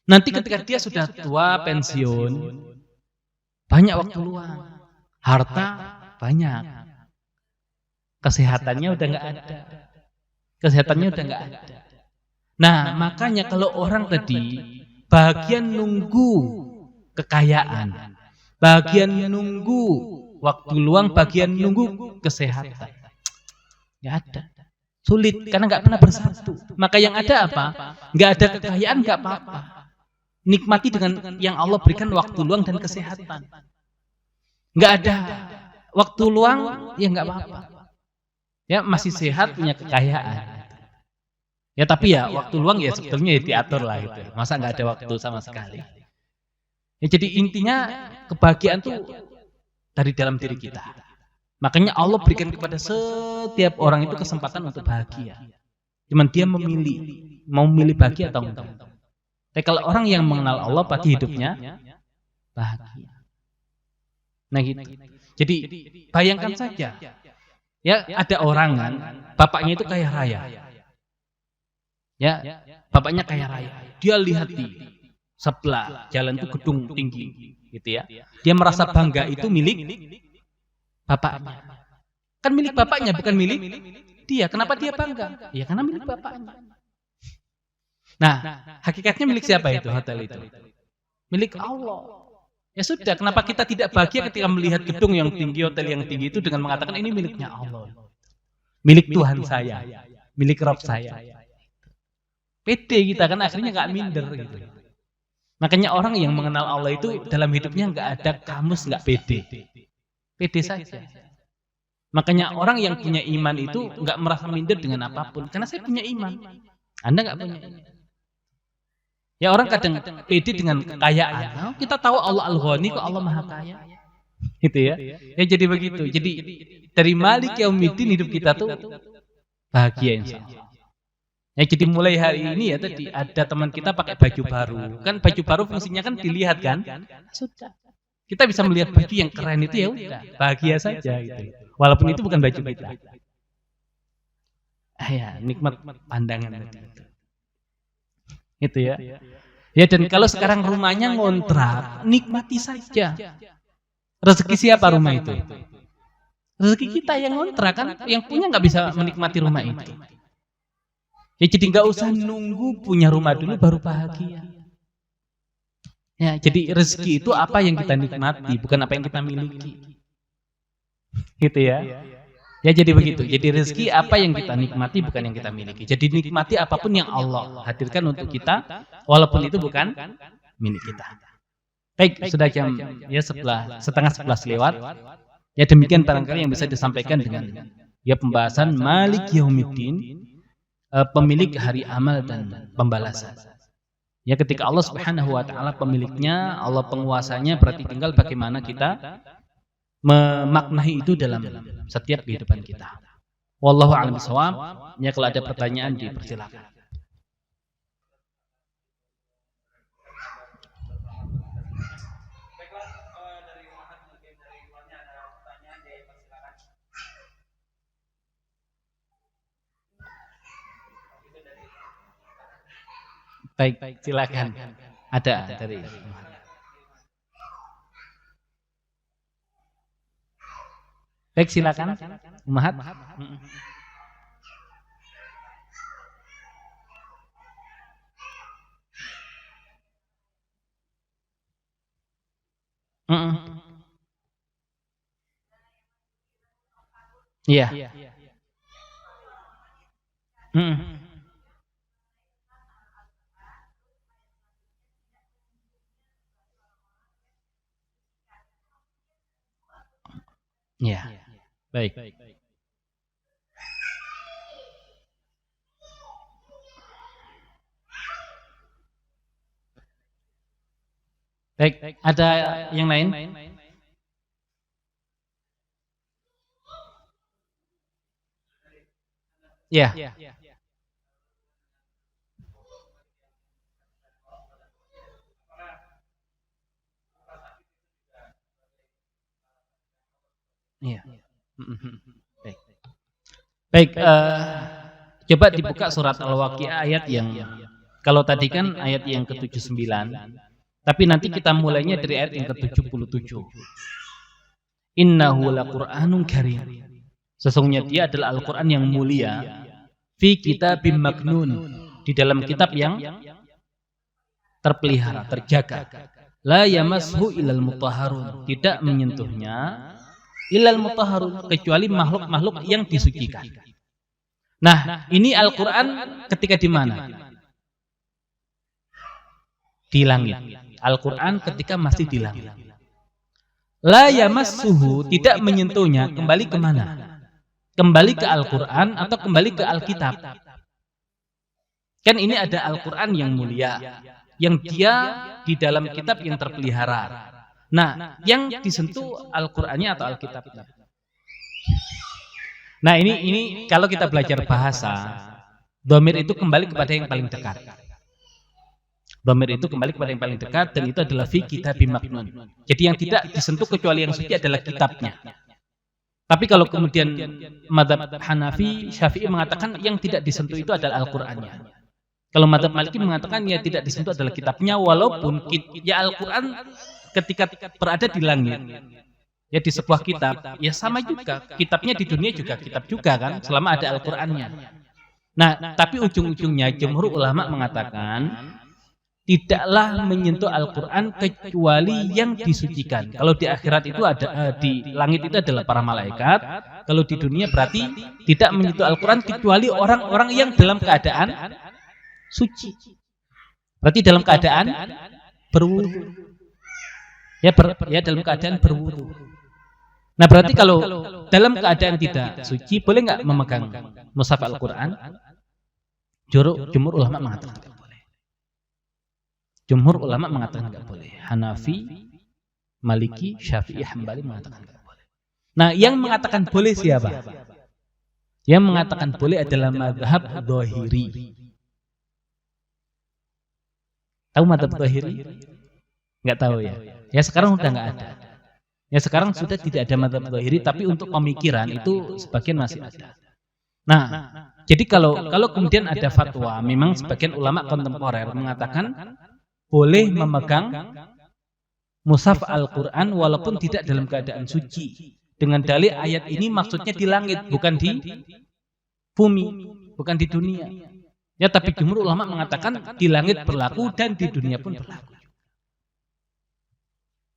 Nanti ketika dia sudah tua, pensiun, banyak waktu luang, harta banyak, kesehatannya udah nggak ada, Nah makanya kalau orang tadi bagian nunggu kekayaan, bagian nunggu waktu luang, bagian nunggu kesehatan, nggak ada. Sulit karena nggak pernah bersatu. Maka yang ada apa? Nggak ada kekayaan, nggak apa-apa. Nikmati dengan yang Allah berikan waktu luang dan kesehatan. Nggak ada waktu luang, ya nggak apa-apa. Ya masih sehat, punya kekayaan. Ya tapi ya waktu luang ya sebetulnya ya diatur lah gitu. Masa nggak ada waktu sama sekali. Ya jadi intinya kebahagiaan tuh dari dalam diri kita. Makanya Allah berikan kepada setiap orang itu kesempatan untuk bahagia. Cuman dia memilih, mau memilih bahagia atau enggak. Tapi kalau orang yang mengenal Allah pasti hidupnya bahagia. Nah gitu. Jadi bayangkan saja, ya ada orang kan, bapaknya itu kaya raya. Ya, bapaknya kaya raya. Dia lihat di sebelah jalan itu gedung tinggi, gitu ya. Dia merasa bangga itu milik bapaknya. Kan milik bapaknya, bukan milik dia. Kenapa dia bangga? Ya karena milik bapaknya. Nah, hakikatnya milik siapa itu hotel itu? Milik Allah. Ya sudah, kenapa kita tidak bahagia ketika melihat gedung yang tinggi, hotel yang tinggi itu dengan mengatakan ini miliknya Allah. Milik Tuhan saya, milik Rabb saya. Pede kita kan akhirnya nggak minder gitu. Makanya orang yang mengenal Allah itu dalam hidupnya nggak ada kamus nggak pede. Pede saja. Makanya orang yang punya iman itu nggak merasa minder dengan apapun. Karena saya punya iman. Anda nggak punya iman. Ya orang kadang pede dengan kekayaan. Nah, kita tahu Allah Al-Ghani kok Allah Maha Kaya. Gitu ya. Ya jadi begitu. Jadi dari Malik Yaumiddin hidup kita tuh bahagia insyaallah. Ya jadi mulai hari ini ya tadi ada teman kita pakai baju baru. Kan baju baru fungsinya kan dilihat kan? Sudah. Kita bisa melihat baju yang keren itu ya udah, bahagia saja gitu. Walaupun itu bukan baju kita. Ya, nikmat pandangan tadi itu. Itu ya. Ya, dan kalau sekarang rumahnya ngontrak, nikmati saja. Rezeki siapa rumah itu? Rezeki kita yang ngontrak kan, yang punya nggak bisa menikmati rumah itu. Ya jadi nggak usah nunggu punya rumah dulu baru bahagia. Ya, jadi rezeki itu apa yang kita nikmati, bukan apa yang kita miliki. Gitu ya. Ya jadi begitu. Jadi rezeki apa yang kita nikmati, bukan yang kita miliki. Jadi nikmati apapun yang Allah hadirkan untuk kita, walaupun itu bukan milik kita. Baik, sudah jam ya setengah 11 lewat. Ya demikian barangkali yang bisa disampaikan dengan ya pembahasan Malik Yaumiddin, pemilik hari amal dan pembalasan. Ya ketika Allah Subhanahu wa taala pemiliknya, Allah penguasanya, berarti tinggal bagaimana kita memaknai itu dalam setiap kehidupan kita. Wallahu a'lam bishawab. Ya kalau ada pertanyaan dipersilakan. Baik, silakan. Ada dari baik, silakan. Umahat. Iya. Ya, baik. Baik, ada yang lain? Ya. Iya. Baik. Baik, coba dibuka surat Al-Waqiah ayat yang kalau tadi kan ayat yang ke-79, tapi nanti kita mulainya dari ayat yang ke-77. Innahu laqur'anun karim. Sesungguhnya dia adalah Al-Qur'an yang mulia, fi kitabim maknun, di dalam kitab yang terpelihara, terjaga. La yamashu ilal mutahharun, tidak menyentuhnya ilal mutahharun, kecuali makhluk-makhluk yang disucikan. Nah, ini Al-Qur'an ketika di mana? Di langit. Al-Qur'an ketika masih di langit. La yamassuhu, tidak menyentuhnya, kembali ke mana? Kembali ke Al-Qur'an atau kembali ke Alkitab? Kan ini ada Al-Qur'an yang mulia, yang dia di dalam kitab yang terpelihara. Nah, yang disentuh Al-Qur'annya atau Alkitabnya. Nah, ini kalau kita belajar bahasa, dhamir itu kembali kepada yang paling dekat. Dhamir itu kembali kepada yang paling dekat, dan itu adalah fi kitabim maknun. Jadi yang tidak disentuh kecuali yang suci adalah kitabnya. Tapi kalau kemudian mazhab Hanafi, Syafi'i mengatakan yang tidak disentuh itu adalah Al-Qur'annya. Kalau mazhab Maliki mengatakan yang tidak disentuh adalah kitabnya, walaupun ya Al-Qur'an ketika berada di langit, ya di sebuah kitab, ya sama juga. Kitabnya di dunia juga kitab juga kan, selama ada Al-Qur'annya. Nah, tapi ujung-ujungnya jumhur ulama mengatakan tidaklah menyentuh Al-Qur'an kecuali yang disucikan. Kalau di akhirat itu ada, di langit itu adalah para malaikat. Kalau di dunia berarti tidak menyentuh Al-Qur'an kecuali orang-orang yang dalam keadaan suci. Berarti dalam keadaan berwudu. Ya dalam keadaan berwudu. Nah, berarti kalau dalam keadaan tidak suci, boleh nggak memegang mushaf Al-Qur'an? Jumhur ulama mengatakan nggak boleh. Jumhur ulama mengatakan nggak boleh. Hanafi, Maliki, Syafi'i, Hambali mengatakan nggak boleh. Nah, yang mengatakan boleh siapa? Yang mengatakan boleh adalah mazhab Dhahiri. Tahu mazhab Dhahiri? Nggak tahu ya. Ya sekarang udah nggak ada. Ya sekarang sudah tidak ada mazhab zahiri, tapi untuk pemikiran itu sebagian masih ada. Nah, jadi kalau kemudian ada fatwa, memang sebagian ulama kontemporer mengatakan boleh memegang mushaf Al-Quran walaupun tidak dalam keadaan suci. Dengan dalil ayat ini maksudnya di langit, bukan di bumi, bukan di dunia. Ya, tapi jumhur ulama mengatakan di langit berlaku dan di dunia pun berlaku.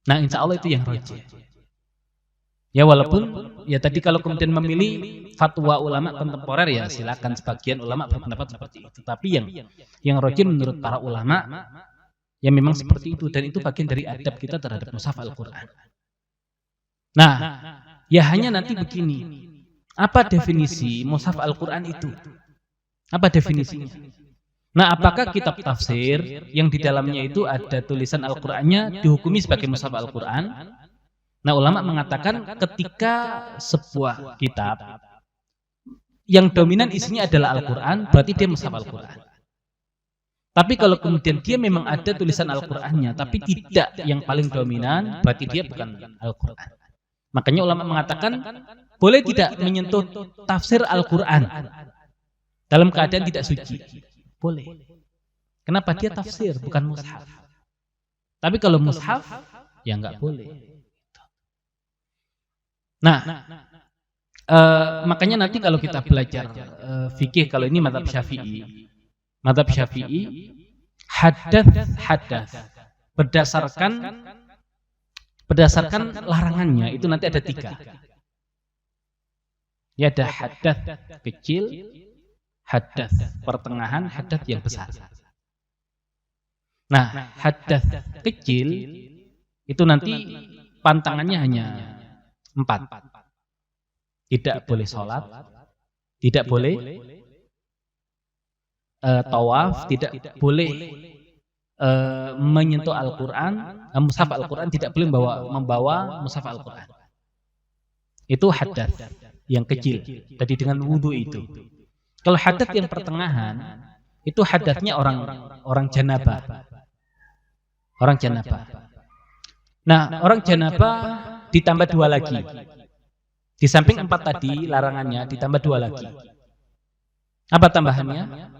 Nah, insya Allah itu yang rajih. Ya walaupun ya tadi kalau kemudian memilih fatwa ulama kontemporer ya silakan, sebagian ulama berpendapat seperti itu. Tapi yang rajih menurut para ulama ya memang seperti itu, dan itu bagian dari adab kita terhadap mushaf Al-Quran. Nah, ya hanya nanti begini, apa definisi mushaf Al-Quran itu? Apa definisinya? Nah, apakah kitab tafsir yang di dalamnya itu ada tulisan Al-Qur'annya dihukumi sebagai mushaf Al-Qur'an? Nah, ulama mengatakan ketika sebuah kitab yang dominan isinya adalah Al-Qur'an, berarti dia mushaf Al-Qur'an. Tapi kalau kemudian dia memang ada tulisan Al-Qur'annya, tapi tidak yang paling dominan, berarti dia bukan Al-Qur'an. Makanya ulama mengatakan boleh tidak menyentuh tafsir Al-Qur'an dalam keadaan tidak suci. Boleh. Kenapa? Dia tafsir, bukan mushaf. Tapi kalau mushaf, ya nggak boleh. Nah, makanya nanti kalau kita belajar fikih, kalau ini mazhab Syafi'i, hadas berdasarkan larangannya itu nanti ada 3. Ya, ada hadas kecil, hadas pertengahan, hadas yang besar. Nah, hadas kecil itu nanti pantangannya hanya 4. Tidak boleh sholat, tidak boleh tawaf, tidak boleh menyentuh Al-Quran, mushaf Al-Quran, tidak boleh membawa mushaf Al-Quran. Itu hadas yang kecil, tadi dengan wudu itu. Kalau hadas yang pertengahan, itu hadasnya orang janabah. Orang janabah. Nah, orang janabah ditambah 2 lagi. Di samping 4 tadi larangannya ditambah 2 lagi. Apa tambahannya?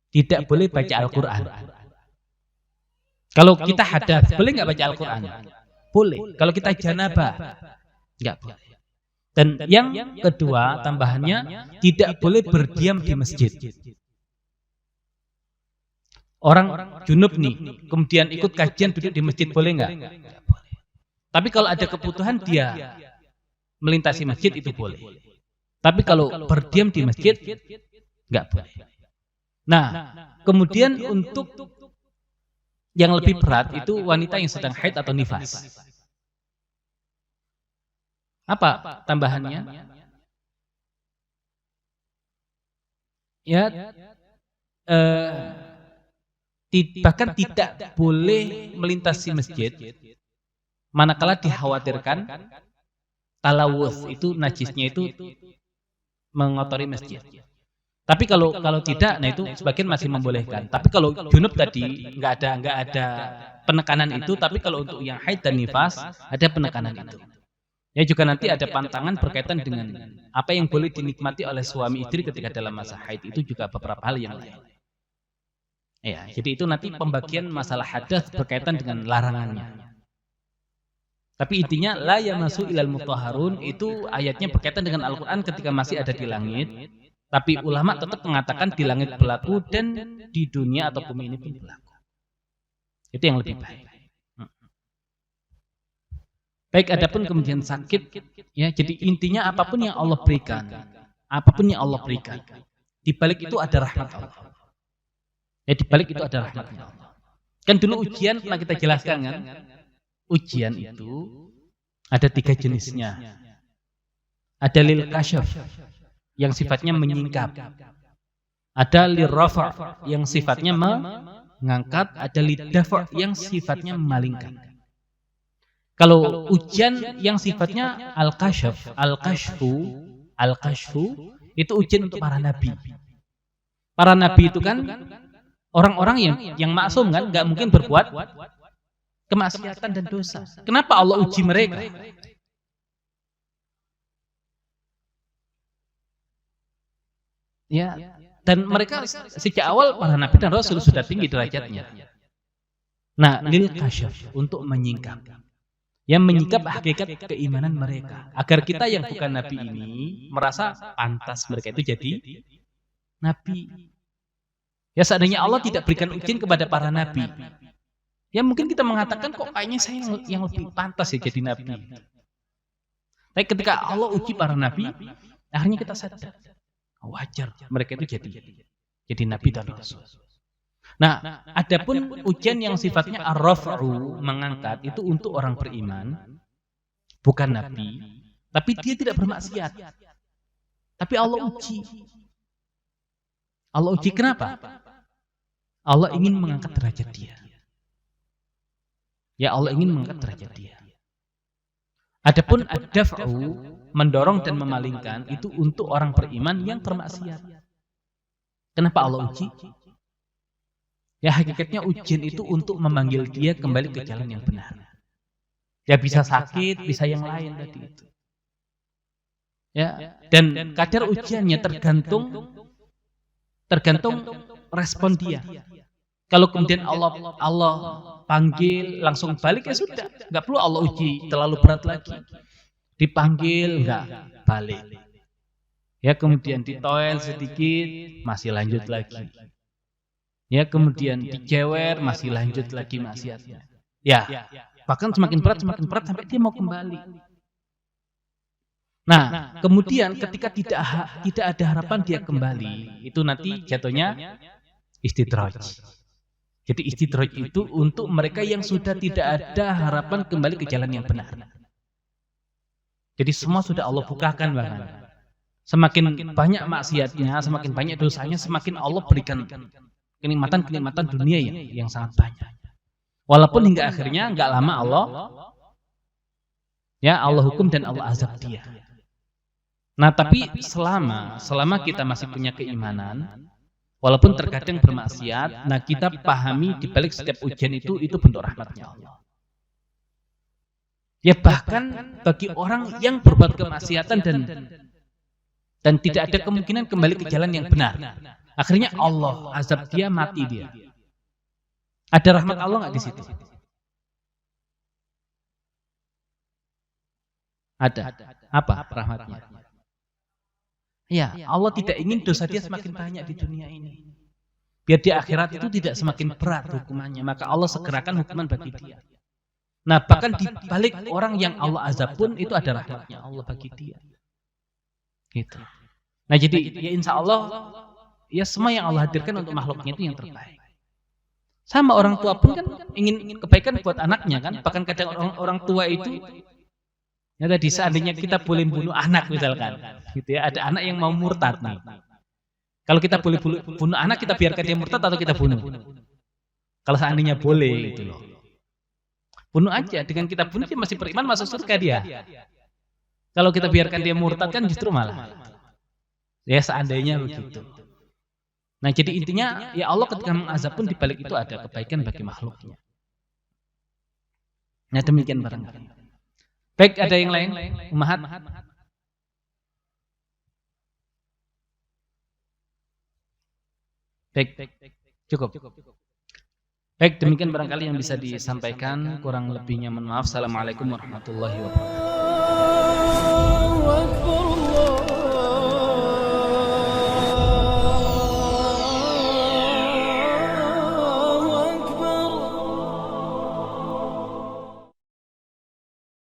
Tidak boleh baca Al-Quran. Kalau kita hadas, boleh nggak baca Al-Quran? Boleh. Kalau kita janabah, nggak boleh. Dan yang kedua tambahannya, tidak boleh berdiam di masjid. Orang junub nih, kemudian ikut kajian duduk di masjid, boleh nggak? Nggak boleh. Tapi kalau ada kebutuhan dia melintasi masjid itu boleh. Tapi kalau berdiam di masjid nggak boleh. Nah, kemudian untuk yang lebih berat itu wanita yang sedang haid atau nifas. Apa tambahannya? Ya, bahkan tidak boleh melintasi masjid manakala dikhawatirkan talawuth, itu najisnya itu mengotori masjid. Tapi kalau tidak, nah itu sebagian masih membolehkan. Tapi kalau junub tadi nggak ada penekanan itu. Tapi kalau untuk yang haid dan nifas ada penekanan itu. Ya, juga nanti ada pantangan berkaitan dengan apa yang boleh dinikmati oleh suami istri ketika dalam masa haid, itu juga beberapa hal yang lain. Ya, jadi itu nanti pembagian masalah hadas berkaitan dengan larangannya. Tapi intinya la yamassu ilal mutahharun itu ayatnya berkaitan dengan Al-Qur'an ketika masih ada di langit. Tapi ulama tetap mengatakan di langit berlaku dan di dunia atau bumi ini pun berlaku. Itu yang lebih baik. Baik, adapun kemudian sakit, ya, jadi intinya apapun yang Allah berikan, di balik itu ada rahmat Allah. Ya, di balik itu ada rahmatnya Allah. Kan dulu ujian pernah kita jelaskan kan? Ujian itu ada 3 jenisnya. Ada lil kasyaf yang sifatnya menyingkap. Ada lil rafa yang sifatnya mengangkat, ada lil dafa yang sifatnya memalingkan. Kalau ujian yang sifatnya al-kashfu itu ujian untuk para nabi. Para nabi itu kan orang-orang yang maksum kan, nggak mungkin berbuat kemaksiatan dan dosa. Kenapa Allah uji mereka? Ya, dan mereka sejak awal para nabi dan rasul sudah tinggi derajatnya. Nah, lil kasyaf, untuk menyingkap. Yang menyingkap hakikat keimanan mereka, agar kita yang bukan nabi ini merasa pantas mereka itu jadi nabi. Ya, seandainya Allah tidak berikan ujian kepada para nabi, ya mungkin kita mengatakan kok kayaknya saya yang lebih pantas ya jadi nabi. Tapi ketika Allah uji para nabi, akhirnya kita sadar wajar mereka itu jadi nabi dan rasul. Nah, adapun ujian yang sifatnya ar-raf'u, mengangkat, itu untuk orang beriman, bukan nabi, tapi dia tidak bermaksiat. Tapi Allah uji. Allah uji kenapa? Allah ingin mengangkat derajat dia. Ya, Allah ingin mengangkat derajat dia. Adapun ad-daf'u, mendorong dan memalingkan, itu untuk orang beriman yang bermaksiat. Kenapa Allah uji? Ya, hakikatnya ujian itu untuk memanggil dia kembali ke jalan yang benar. Ya, bisa sakit, bisa yang lain tadi itu. Ya, dan kadar ujiannya tergantung respon dia. Kalau kemudian Allah panggil langsung balik, ya sudah, nggak perlu Allah uji terlalu berat lagi. Dipanggil nggak balik. Ya, kemudian ditoel sedikit masih lanjut lagi. Ya, kemudian dijewer masih lanjut lagi maksiatnya. Ya, bahkan semakin berat sampai dia mau kembali. Nah, kemudian ketika tidak ada harapan dia kembali, itu nanti jatuhnya istidraj. Jadi istidraj itu untuk mereka yang sudah tidak ada harapan kembali ke jalan yang benar. Jadi semua sudah Allah bukakan bahkan. Semakin banyak maksiatnya, semakin banyak dosanya, semakin Allah berikan kenikmatan dunia yang sangat banyak. Walaupun hingga akhirnya nggak lama Allah hukum dan Allah azab dia. Nah, tapi selama kita masih punya keimanan, walaupun terkadang bermaksiat, nah kita pahami di balik setiap ujian itu bentuk rahmatnya Allah. Ya, bahkan bagi orang yang berbuat kemaksiatan dan tidak ada kemungkinan kembali ke jalan yang benar, akhirnya Allah azab dia, mati dia. Ada rahmat Allah nggak di situ? Ada. Apa rahmatnya? Ya, Allah tidak ingin dosa dia semakin banyak di dunia ini. Biar di akhirat itu tidak semakin berat hukumannya, maka Allah segerakan hukuman bagi dia. Nah, bahkan di balik orang yang Allah azab pun itu ada rahmatnya Allah bagi dia. Gitu. Nah, jadi ya insya Allah, ya semua yang Allah hadirkan untuk makhluknya itu yang terbaik. Sama orang tua pun kan ingin kebaikan buat anaknya kan. Bahkan kadang orang tua itu, ya tadi seandainya kita boleh bunuh anak misalkan, gitu ya, ada anak yang mau murtad nih. Kalau kita boleh bunuh anak, kita biarkan dia murtad atau kita bunuh? Kalau seandainya boleh, gitu loh. Bunuh aja, dengan kita bunuh dia masih beriman, masuk surga dia. Kalau kita biarkan dia murtad kan justru malah. Ya seandainya begitu. Nah, jadi intinya ya Allah ketika mengazab pun dibalik itu ada kebaikan bagi makhluknya. Nah, demikian barangkali. Baik, ada yang lain? Ummahat? Baik, cukup. Baik, demikian barangkali yang bisa disampaikan. Kurang lebihnya mohon maaf. Assalamualaikum warahmatullahi wabarakatuh.